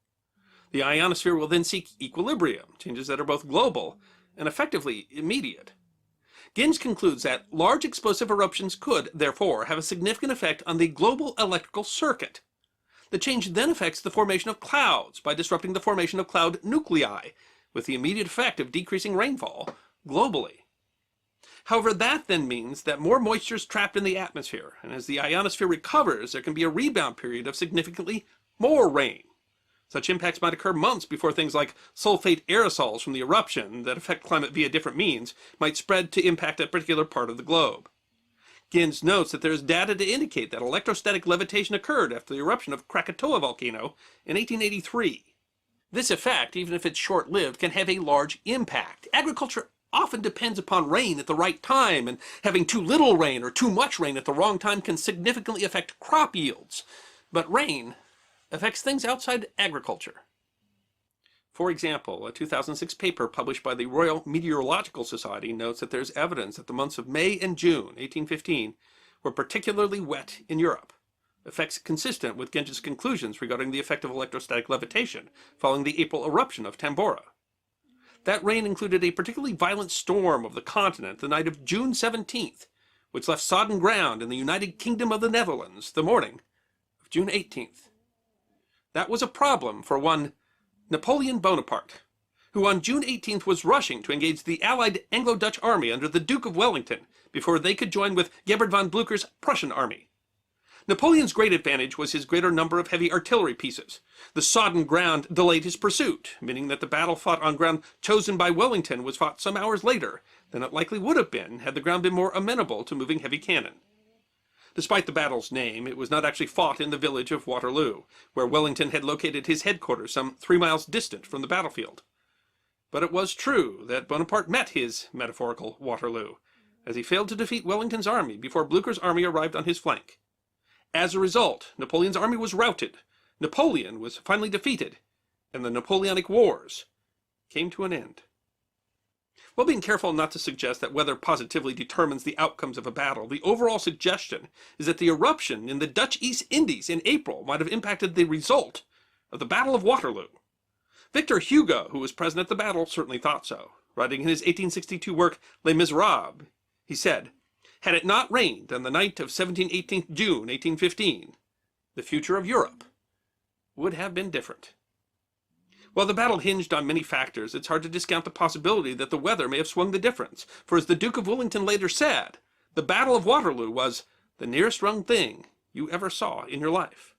The ionosphere will then seek equilibrium, changes that are both global and effectively immediate. Ginge concludes that large explosive eruptions could, therefore, have a significant effect on the global electrical circuit. The change then affects the formation of clouds by disrupting the formation of cloud nuclei, with the immediate effect of decreasing rainfall globally. However, that then means that more moisture is trapped in the atmosphere, and as the ionosphere recovers, there can be a rebound period of significantly more rain. Such impacts might occur months before things like sulfate aerosols from the eruption that affect climate via different means might spread to impact a particular part of the globe. Ginge notes that there is data to indicate that electrostatic levitation occurred after the eruption of Krakatoa volcano in 1883. This effect, even if it's short-lived, can have a large impact. Agriculture often depends upon rain at the right time, and having too little rain or too much rain at the wrong time can significantly affect crop yields. But rain affects things outside agriculture. For example, a 2006 paper published by the Royal Meteorological Society notes that there's evidence that the months of May and June 1815 were particularly wet in Europe, effects consistent with Ginge's conclusions regarding the effect of electrostatic levitation following the April eruption of Tambora. That rain included a particularly violent storm of the continent the night of June 17th, which left sodden ground in the United Kingdom of the Netherlands the morning of June 18th. That was a problem for one Napoleon Bonaparte, who on June 18th was rushing to engage the Allied Anglo-Dutch army under the Duke of Wellington before they could join with Gebhard von Blücher's Prussian army. Napoleon's great advantage was his greater number of heavy artillery pieces. The sodden ground delayed his pursuit, meaning that the battle fought on ground chosen by Wellington was fought some hours later than it likely would have been had the ground been more amenable to moving heavy cannon. Despite the battle's name, it was not actually fought in the village of Waterloo, where Wellington had located his headquarters some 3 miles distant from the battlefield. But it was true that Bonaparte met his metaphorical Waterloo, as he failed to defeat Wellington's army before Blücher's army arrived on his flank. As a result, Napoleon's army was routed, Napoleon was finally defeated, and the Napoleonic Wars came to an end. While being careful not to suggest that weather positively determines the outcomes of a battle, the overall suggestion is that the eruption in the Dutch East Indies in April might have impacted the result of the Battle of Waterloo. Victor Hugo, who was present at the battle, certainly thought so. Writing in his 1862 work Les Miserables, he said, "Had it not rained on the night of 17-18 June 1815, the future of Europe would have been different." While the battle hinged on many factors, it's hard to discount the possibility that the weather may have swung the difference, for as the Duke of Wellington later said, the Battle of Waterloo was the nearest wrong thing you ever saw in your life.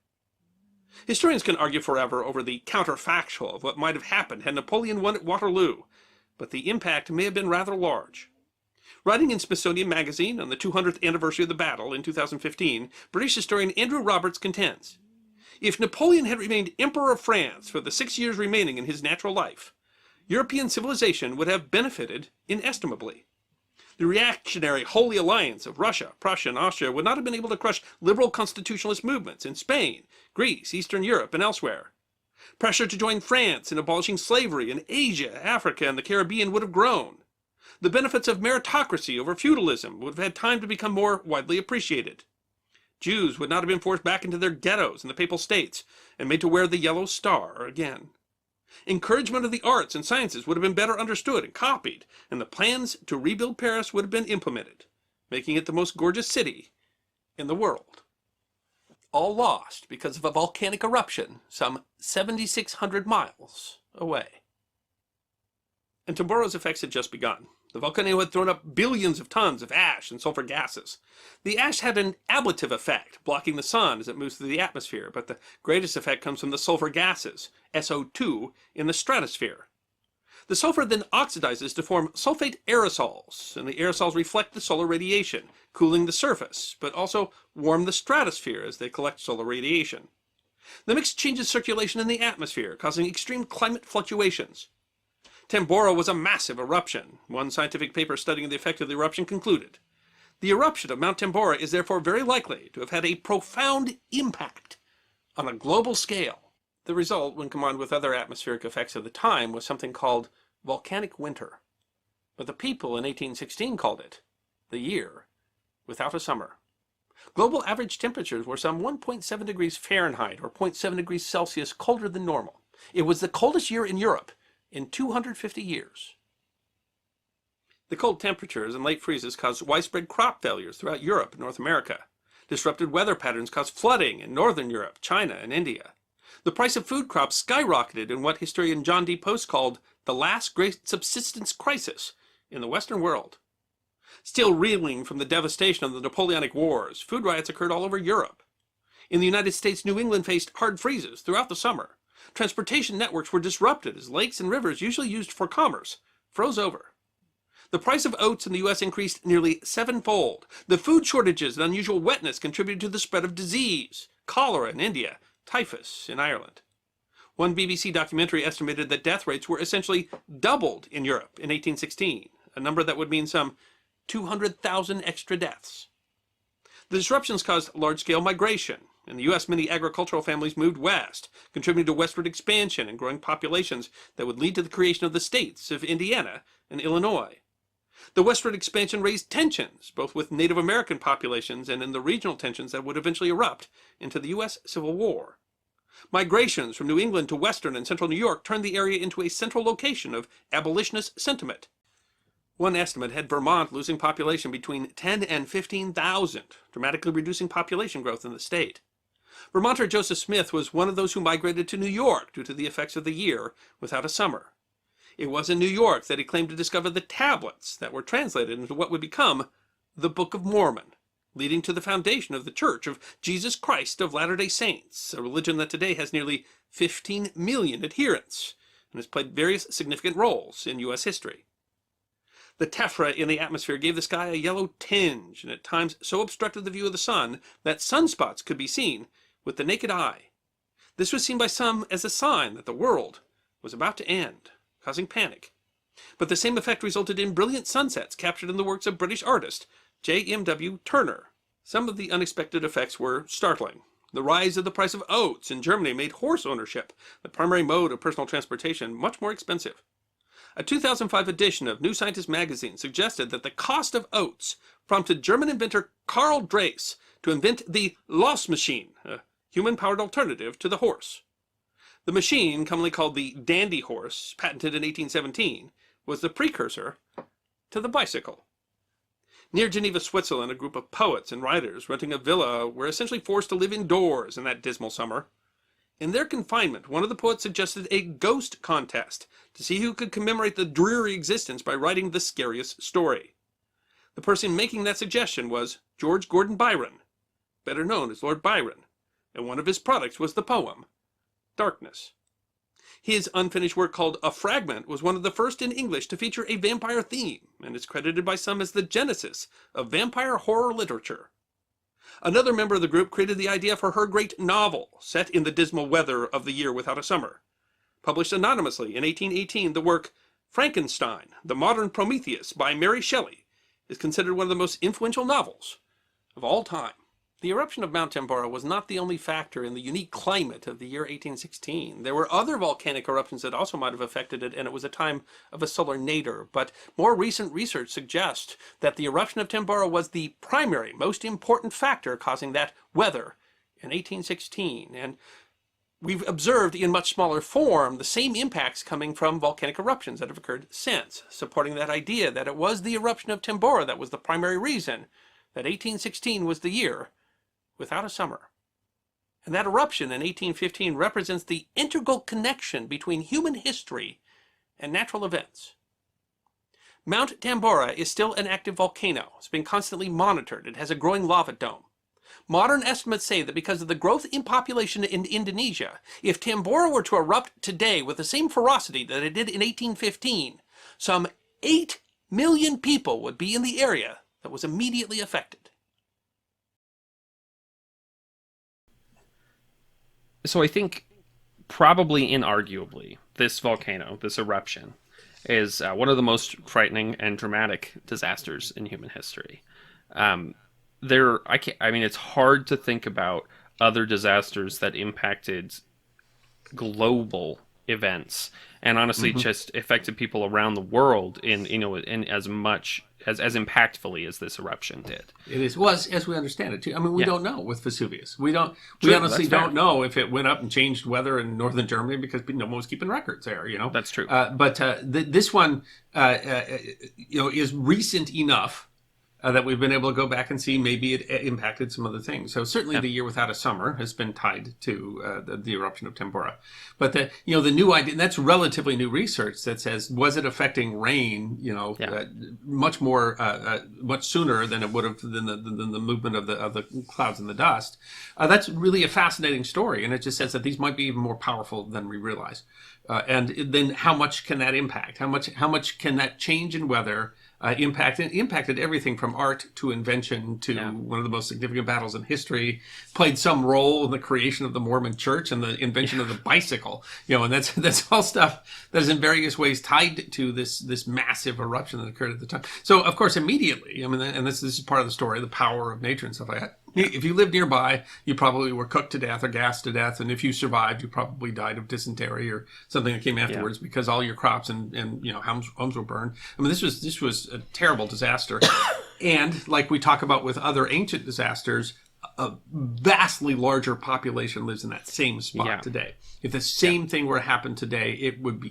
Historians can argue forever over the counterfactual of what might have happened had Napoleon won at Waterloo, but the impact may have been rather large. Writing in Smithsonian Magazine on the 200th anniversary of the battle in 2015, British historian Andrew Roberts contends, if Napoleon had remained Emperor of France for the 6 years remaining in his natural life, European civilization would have benefited inestimably. The reactionary Holy Alliance of Russia, Prussia, and Austria would not have been able to crush liberal constitutionalist movements in Spain, Greece, Eastern Europe, and elsewhere. Pressure to join France in abolishing slavery in Asia, Africa, and the Caribbean would have grown. The benefits of meritocracy over feudalism would have had time to become more widely appreciated. Jews would not have been forced back into their ghettos in the Papal States and made to wear the yellow star again. Encouragement of the arts and sciences would have been better understood and copied, and the plans to rebuild Paris would have been implemented, making it the most gorgeous city in the world. All lost because of a volcanic eruption some 7,600 miles away. And Tambora's effects had just begun. The volcano had thrown up billions of tons of ash and sulfur gases. The ash had an ablative effect, blocking the sun as it moves through the atmosphere, but the greatest effect comes from the sulfur gases, SO2, in the stratosphere. The sulfur then oxidizes to form sulfate aerosols, and the aerosols reflect the solar radiation, cooling the surface, but also warm the stratosphere as they collect solar radiation. The mix changes circulation in the atmosphere, causing extreme climate fluctuations. Tambora was a massive eruption. One scientific paper studying the effect of the eruption concluded, the eruption of Mount Tambora is therefore very likely to have had a profound impact on a global scale. The result, when combined with other atmospheric effects of the time, was something called volcanic winter. But the people in 1816 called it the year without a summer. Global average temperatures were some 1.7 degrees Fahrenheit or 0.7 degrees Celsius colder than normal. It was the coldest year in Europe in 250 years. The cold temperatures and late freezes caused widespread crop failures throughout Europe and North America. Disrupted weather patterns caused flooding in Northern Europe, China, and India. The price of food crops skyrocketed in what historian John D. Post called the last great subsistence crisis in the Western world. Still reeling from the devastation of the Napoleonic Wars, food riots occurred all over Europe. In the United States, New England faced hard freezes throughout the summer. Transportation networks were disrupted as lakes and rivers usually used for commerce froze over. The price of oats in the U.S. increased nearly sevenfold. The food shortages and unusual wetness contributed to the spread of disease, cholera in India, typhus in Ireland. One BBC documentary estimated that death rates were essentially doubled in Europe in 1816, a number that would mean some 200,000 extra deaths. The disruptions caused large-scale migration. In the U.S., many agricultural families moved west, contributing to westward expansion and growing populations that would lead to the creation of the states of Indiana and Illinois. The westward expansion raised tensions, both with Native American populations and in the regional tensions that would eventually erupt into the U.S. Civil War. Migrations from New England to western and central New York turned the area into a central location of abolitionist sentiment. One estimate had Vermont losing population between 10 and 15,000, dramatically reducing population growth in the state. Vermonter Joseph Smith was one of those who migrated to New York due to the effects of the year without a summer. It was in New York that he claimed to discover the tablets that were translated into what would become the Book of Mormon, leading to the foundation of the Church of Jesus Christ of Latter-day Saints, a religion that today has nearly 15 million adherents and has played various significant roles in U.S. history. The tephra in the atmosphere gave the sky a yellow tinge and at times so obstructed the view of the sun that sunspots could be seen with the naked eye. This was seen by some as a sign that the world was about to end, causing panic. But the same effect resulted in brilliant sunsets captured in the works of British artist J.M.W. Turner. Some of the unexpected effects were startling. The rise of the price of oats in Germany made horse ownership, the primary mode of personal transportation, much more expensive. A 2005 edition of New Scientist magazine suggested that the cost of oats prompted German inventor Karl Dreis to invent the Loss machine, a human-powered alternative to the horse. The machine, commonly called the Dandy Horse, patented in 1817, was the precursor to the bicycle. Near Geneva, Switzerland, a group of poets and writers renting a villa were essentially forced to live indoors in that dismal summer. In their confinement, one of the poets suggested a ghost contest to see who could commemorate the dreary existence by writing the scariest story. The person making that suggestion was George Gordon Byron, better known as Lord Byron, and one of his products was the poem Darkness. His unfinished work called A Fragment was one of the first in English to feature a vampire theme, and is credited by some as the genesis of vampire horror literature. Another member of the group created the idea for her great novel, set in the dismal weather of the year without a summer. Published anonymously in 1818, the work Frankenstein, the Modern Prometheus by Mary Shelley is considered one of the most influential novels of all time. The eruption of Mount Tambora was not the only factor in the unique climate of the year 1816. There were other volcanic eruptions that also might have affected it, and it was a time of a solar nadir. But more recent research suggests that the eruption of Tambora was the primary, most important factor causing that weather in 1816. And we've observed in much smaller form the same impacts coming from volcanic eruptions that have occurred since, supporting that idea that it was the eruption of Tambora that was the primary reason that 1816 was the year without a summer. And that eruption in 1815 represents the integral connection between human history and natural events. Mount Tambora is still an active volcano. It's been constantly monitored. It has a growing lava dome. Modern estimates say that because of the growth in population in Indonesia, if Tambora were to erupt today with the same ferocity that it did in 1815, some 8 million people would be in the area that was immediately affected.
So I think probably inarguably this volcano, this eruption, is one of the most frightening and dramatic disasters in human history. It's hard to think about other disasters that impacted global events and honestly just affected people around the world in as much as impactfully as this eruption did.
It is was as we understand it too. I mean, we don't know with Vesuvius. We
True,
honestly
that's fair.
don't know if it went up and changed weather in northern Germany because no one was keeping records there.
That's true.
But this one, is recent enough that we've been able to go back and see maybe it impacted some other things. So certainly the year without a summer has been tied to the eruption of Tambora. But the new idea, and that's relatively new research that says, was it affecting rain, much more, much sooner than it would have than the movement of the clouds and the dust. That's really a fascinating story. And it just says that these might be even more powerful than we realize. And then how much can that impact? How much can that change in weather impacted everything from art to invention to one of the most significant battles in history, played some role in the creation of the Mormon church and the invention of the bicycle, and that's all stuff that is in various ways tied to this massive eruption that occurred at the time. So of course, immediately, I mean, and this is part of the story, the power of nature and stuff like that. If you lived nearby, you probably were cooked to death or gassed to death. And if you survived, you probably died of dysentery or something that came afterwards because all your crops and homes were burned. I mean, this was a terrible disaster. And like we talk about with other ancient disasters, a vastly larger population lives in that same spot today. If the same thing were to happen today, it would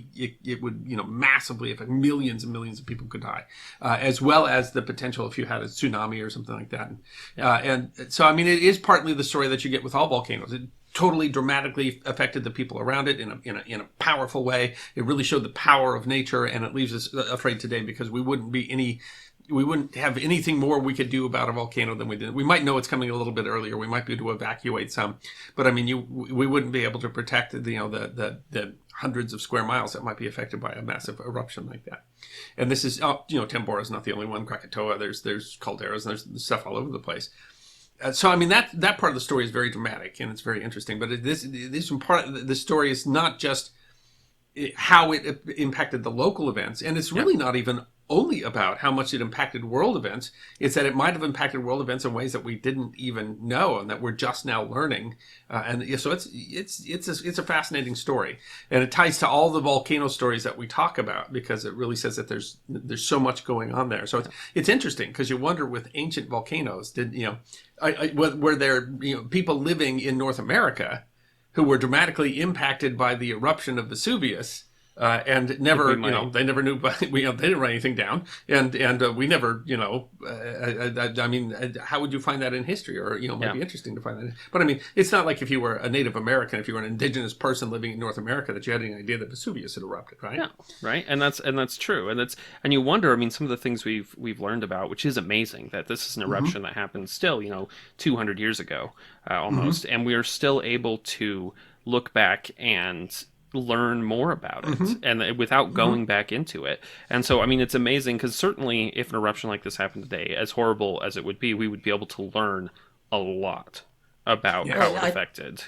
massively affect millions and millions of people could die, as well as the potential if you had a tsunami or something like that. And so, I mean, it is partly the story that you get with all volcanoes. It totally dramatically affected the people around it in a powerful way. It really showed the power of nature, and it leaves us afraid today because we wouldn't have anything more we could do about a volcano than we did. We might know it's coming a little bit earlier. We might be able to evacuate some, but I mean, we wouldn't be able to protect the hundreds of square miles that might be affected by a massive eruption like that. And this is, Tambora is not the only one. Krakatoa, there's calderas, and there's stuff all over the place. So I mean, that part of the story is very dramatic and it's very interesting. But this part of the story is not just how it impacted the local events, and it's really not even only about how much it impacted world events. It's that it might have impacted world events in ways that we didn't even know and that we're just now learning. And so it's a fascinating story, and it ties to all the volcano stories that we talk about because it really says that there's so much going on there. So it's interesting because you wonder with ancient volcanoes, were there people living in North America who were dramatically impacted by the eruption of Vesuvius, and never, they never knew, they didn't write anything down, and we never, I mean, how would you find that in history, or might be interesting to find that. But I mean, it's not like if you were a Native American, if you were an indigenous person living in North America, that you had any idea that Vesuvius had erupted, right?
Yeah, right, and that's true, and you wonder. I mean, some of the things we've learned about, which is amazing, that this is an eruption that happened still, 200 years ago, almost, and we are still able to look back and learn more about it and without going back into it. And so, I mean, it's amazing because certainly if an eruption like this happened today, as horrible as it would be, we would be able to learn a lot about how it affected.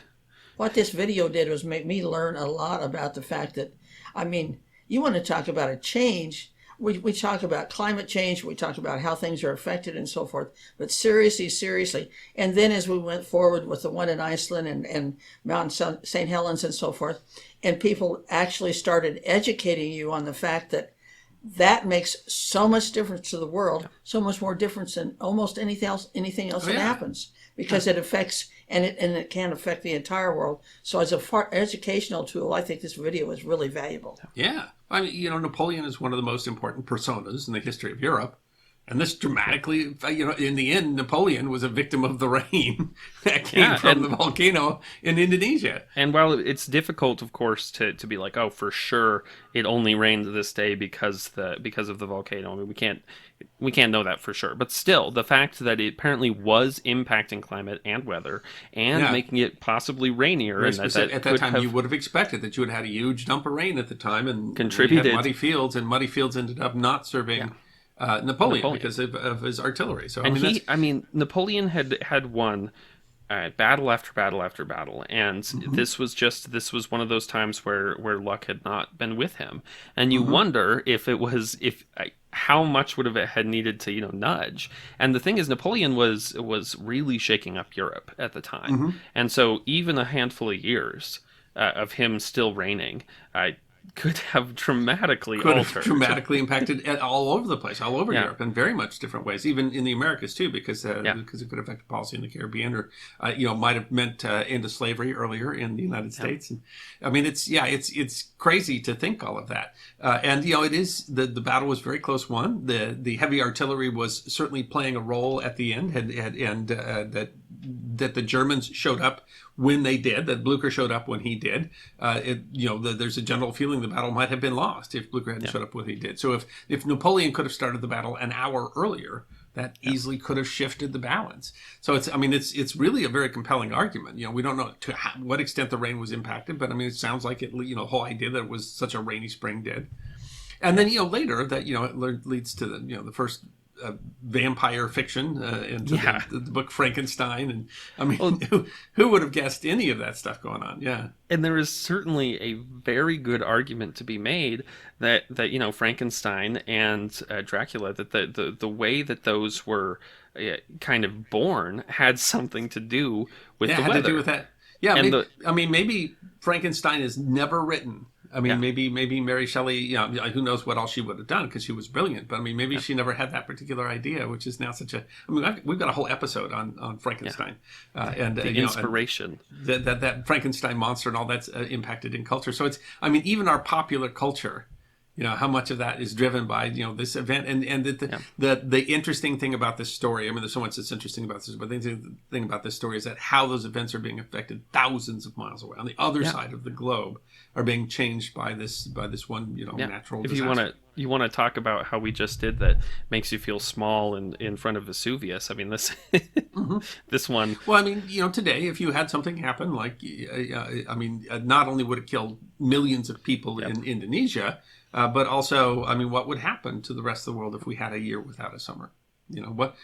What this video did was make me learn a lot about the fact that, I mean, you want to talk about a change. We talk about climate change, we talk about how things are affected and so forth, but seriously. And then as we went forward with the one in Iceland and Mount St. Helens and so forth, and people actually started educating you on the fact that makes so much difference to the world, so much more difference than almost anything else that happens, because it affects, and it can affect the entire world. So as a educational tool, I think this video is really valuable.
Yeah. I mean, Napoleon is one of the most important personas in the history of Europe. And this dramatically, in the end, Napoleon was a victim of the rain that came from the volcano in Indonesia.
And while it's difficult, of course, to be like, oh, for sure, it only rained this day because of the volcano. I mean, we can't know that for sure. But still, the fact that it apparently was impacting climate and weather and making it possibly rainier.
And at that time, you would have expected that you would have had a huge dump of rain at the time and
contributed.
Had muddy fields, and muddy fields ended up not serving Napoleon because of his artillery. So
Napoleon had won battle after battle after battle, and this was one of those times where luck had not been with him, and you wonder if how much would have it had needed to nudge. And the thing is, Napoleon was really shaking up Europe at the time, and so even a handful of years of him still reigning, could have dramatically
could have
altered.
dramatically impacted all over the place, all over
Yeah.
Europe, in very much different ways, even in the Americas too, because it could affect policy in the Caribbean, or might have meant end of slavery earlier in the United States. And I mean, it's crazy to think all of that. And it is the battle was very close one. The heavy artillery was certainly playing a role at the end, and that the Germans showed up when they did, that Blucher showed up when he did. There's a general feeling the battle might have been lost if Blucher hadn't showed up when he did. So if Napoleon could have started the battle an hour earlier, that easily could have shifted the balance. So it's really a very compelling argument. We don't know to what extent the rain was impacted, but I mean, it sounds like it. The whole idea that it was such a rainy spring did. And then later that it leads to the first vampire fiction into the book Frankenstein, and I mean, who would have guessed any of that stuff going on? Yeah,
and there is certainly a very good argument to be made that Frankenstein and Dracula, that the way that those were kind of born had something to do with the weather.
Had to do with that. Yeah,
And
maybe Frankenstein is never written. I mean, maybe Mary Shelley, who knows what all she would have done, because she was brilliant. But I mean, maybe she never had that particular idea, which is now such a. I mean, we've got a whole episode on Frankenstein, and
the inspiration
that Frankenstein monster and all that's impacted in culture. So it's, I mean, even our popular culture, how much of that is driven by this event, and the interesting thing about this story. I mean, there's so much that's interesting about this, but the thing about this story is that how those events are being affected thousands of miles away on the other side of the globe are being changed by this one natural disaster.
If you want to talk about how we just did that makes you feel small in front of Vesuvius. I mean, this this one.
Well, I mean, today, if you had something happen, like, not only would it kill millions of people in Indonesia, but also, I mean, what would happen to the rest of the world if we had a year without a summer? What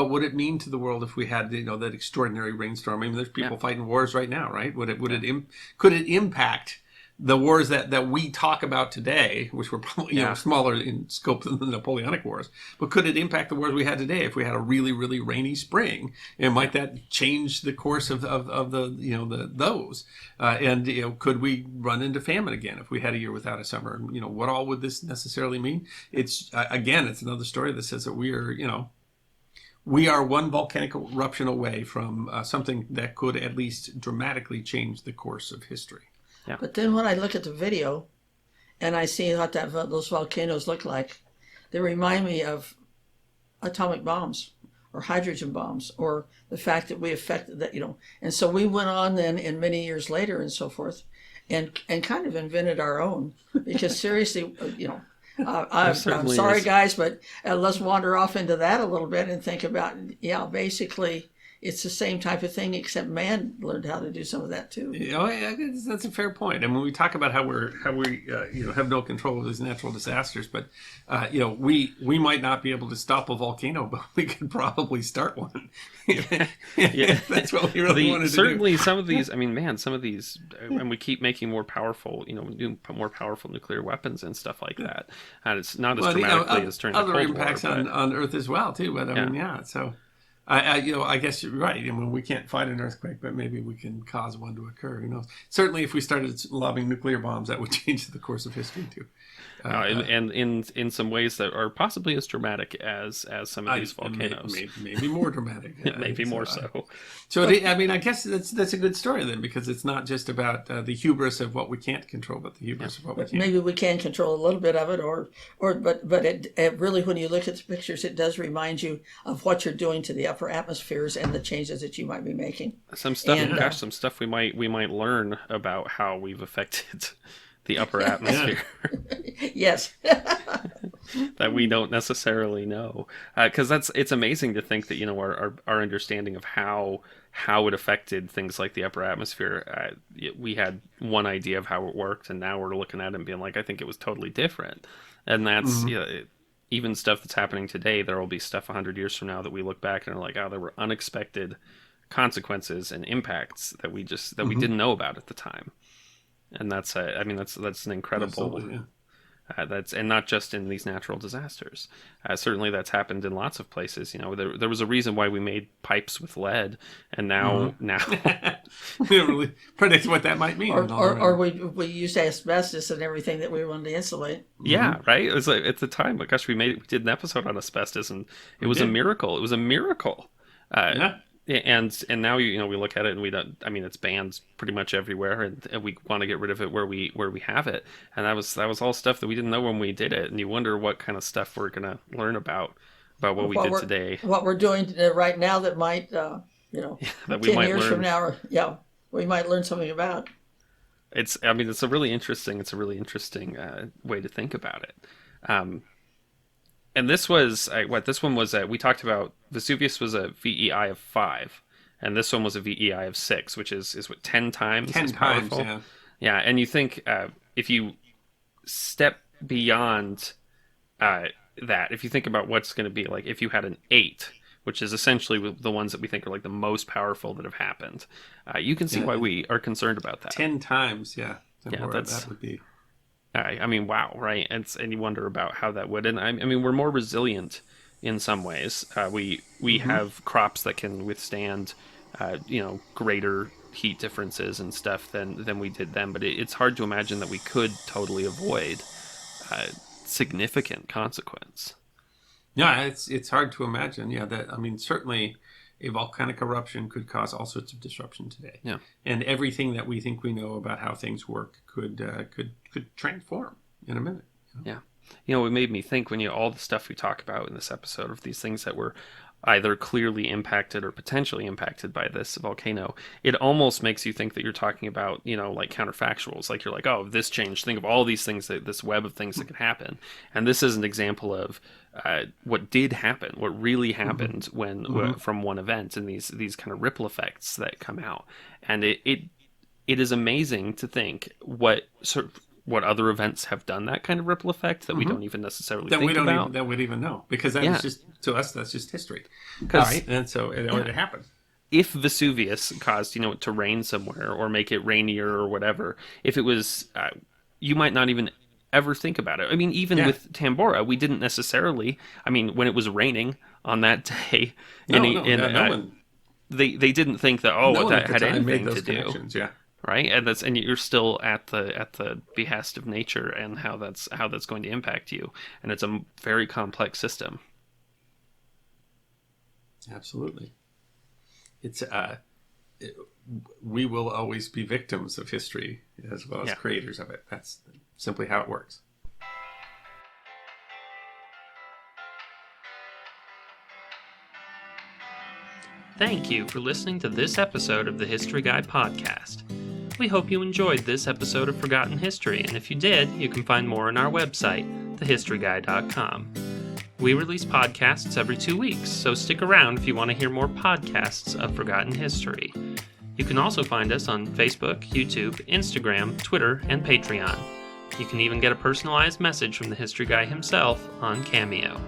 would it mean to the world if we had that extraordinary rainstorm? I mean, there's people fighting wars right now, right? Could it impact the wars that we talk about today, which were probably smaller in scope than the Napoleonic Wars, but could it impact the wars we had today if we had a really, really rainy spring? And might that change the course of the those? And could we run into famine again if we had a year without a summer? What all would this necessarily mean? It's it's another story that says that we are one volcanic eruption away from something that could at least dramatically change the course of history.
Yeah.
But then when I look at the video and I see what those volcanoes look like, they remind me of atomic bombs or hydrogen bombs, or the fact that we affected that, And so we went on then, and many years later and so forth, and kind of invented our own. Because seriously, I'm sorry, guys, but let's wander off into that a little bit and think about, basically, it's the same type of thing, except man learned how to do some of that too.
That's a fair point. And when we talk about how we have no control of these natural disasters, but we might not be able to stop a volcano, but we could probably start one. That's what we really wanted to do.
Certainly, some of these. I mean, some of these, and we keep making more powerful, more powerful nuclear weapons and stuff like that. And it's not as dramatically as during the Cold War.
Other impacts on Earth as well too. But I mean, so. I guess you're right. I mean, we can't fight an earthquake, but maybe we can cause one to occur. Who knows? Certainly, if we started lobbing nuclear bombs, that would change the course of history too.
And in some ways that are possibly as dramatic as some of these volcanoes.
Maybe more dramatic.
Maybe more so.
So, I mean, I guess that's a good story then, because it's not just about the hubris of what we can't control, but the hubris of what we can.
Maybe we can control a little bit of it, but it really, when you look at the pictures, it does remind you of what you're doing to the upper atmospheres and the changes that you might be making.
Some stuff we might learn about how we've affected the upper atmosphere.
Yes.
That we don't necessarily know, because it's amazing to think that our understanding of how it affected things like the upper atmosphere, we had one idea of how it worked, and now we're looking at it and being like, I think it was totally different. And that's even stuff that's happening today. There will be stuff 100 years from now that we look back and are like, oh, there were unexpected consequences and impacts that we we didn't know about at the time. And that's an incredible And not just in these natural disasters. Certainly, that's happened in lots of places. There was a reason why we made pipes with lead, and now
we don't really predict what that might mean.
Or we used asbestos and everything that we wanted to insulate.
Yeah, right. It was like at the time, like, gosh, we did an episode on asbestos, and it was a miracle. It was a miracle.
Yeah.
And now we look at it and we don't. I mean, it's banned pretty much everywhere, and we want to get rid of it where we have it. And that was all stuff that we didn't know when we did it. And you wonder what kind of stuff we're gonna learn about what we did today.
What we're doing right now that might, that we 10 might years learn. From now, we might learn something about.
It's a really interesting way to think about it. And this was we talked about. Vesuvius was a VEI of 5, and this one was a VEI of 6, which is what, 10 times
10
as powerful.
times,
yeah. And you think if you step beyond that, if you think about what's going to be like, if you had an 8, which is essentially the ones that we think are like the most powerful that have happened, you can see why we are concerned about that.
10 times, that would be.
Wow, right? And you wonder about how that would. And we're more resilient in some ways. We have crops that can withstand, greater heat differences and stuff than we did then. But it's hard to imagine that we could totally avoid significant consequence.
Yeah, it's hard to imagine. Yeah, certainly a volcanic eruption could cause all sorts of disruption today.
Yeah,
and everything that we think we know about how things work could transform in a minute.
Yeah. It made me think when all the stuff we talk about in this episode of these things that were either clearly impacted or potentially impacted by this volcano, it almost makes you think that you're talking about, like counterfactuals. Like you're like, oh, this changed. Think of all these things, this web of things that could happen. And this is an example of what did happen, what really happened when from one event, and these kind of ripple effects that come out. And it is amazing to think what other events have done that kind of ripple effect that we don't even necessarily think about.
That we'd even know, because that is to us, that's just history. All right, and so it happened.
If Vesuvius caused, it to rain somewhere or make it rainier or whatever, if it was, you might not even ever think about it. Even with Tambora, we didn't necessarily, when it was raining on that day, they didn't think that, that had anything to do.
Yeah.
Right, and you're still at the behest of nature and how that's going to impact you, and it's a very complex system.
Absolutely, it's we will always be victims of history as well as creators of it. That's simply how it works.
Thank you for listening to this episode of the History Guy podcast. We hope you enjoyed this episode of Forgotten History, and if you did, you can find more on our website, thehistoryguy.com. We release podcasts every 2 weeks, so stick around if you want to hear more podcasts of Forgotten History. You can also find us on Facebook, YouTube, Instagram, Twitter, and Patreon. You can even get a personalized message from the History Guy himself on Cameo.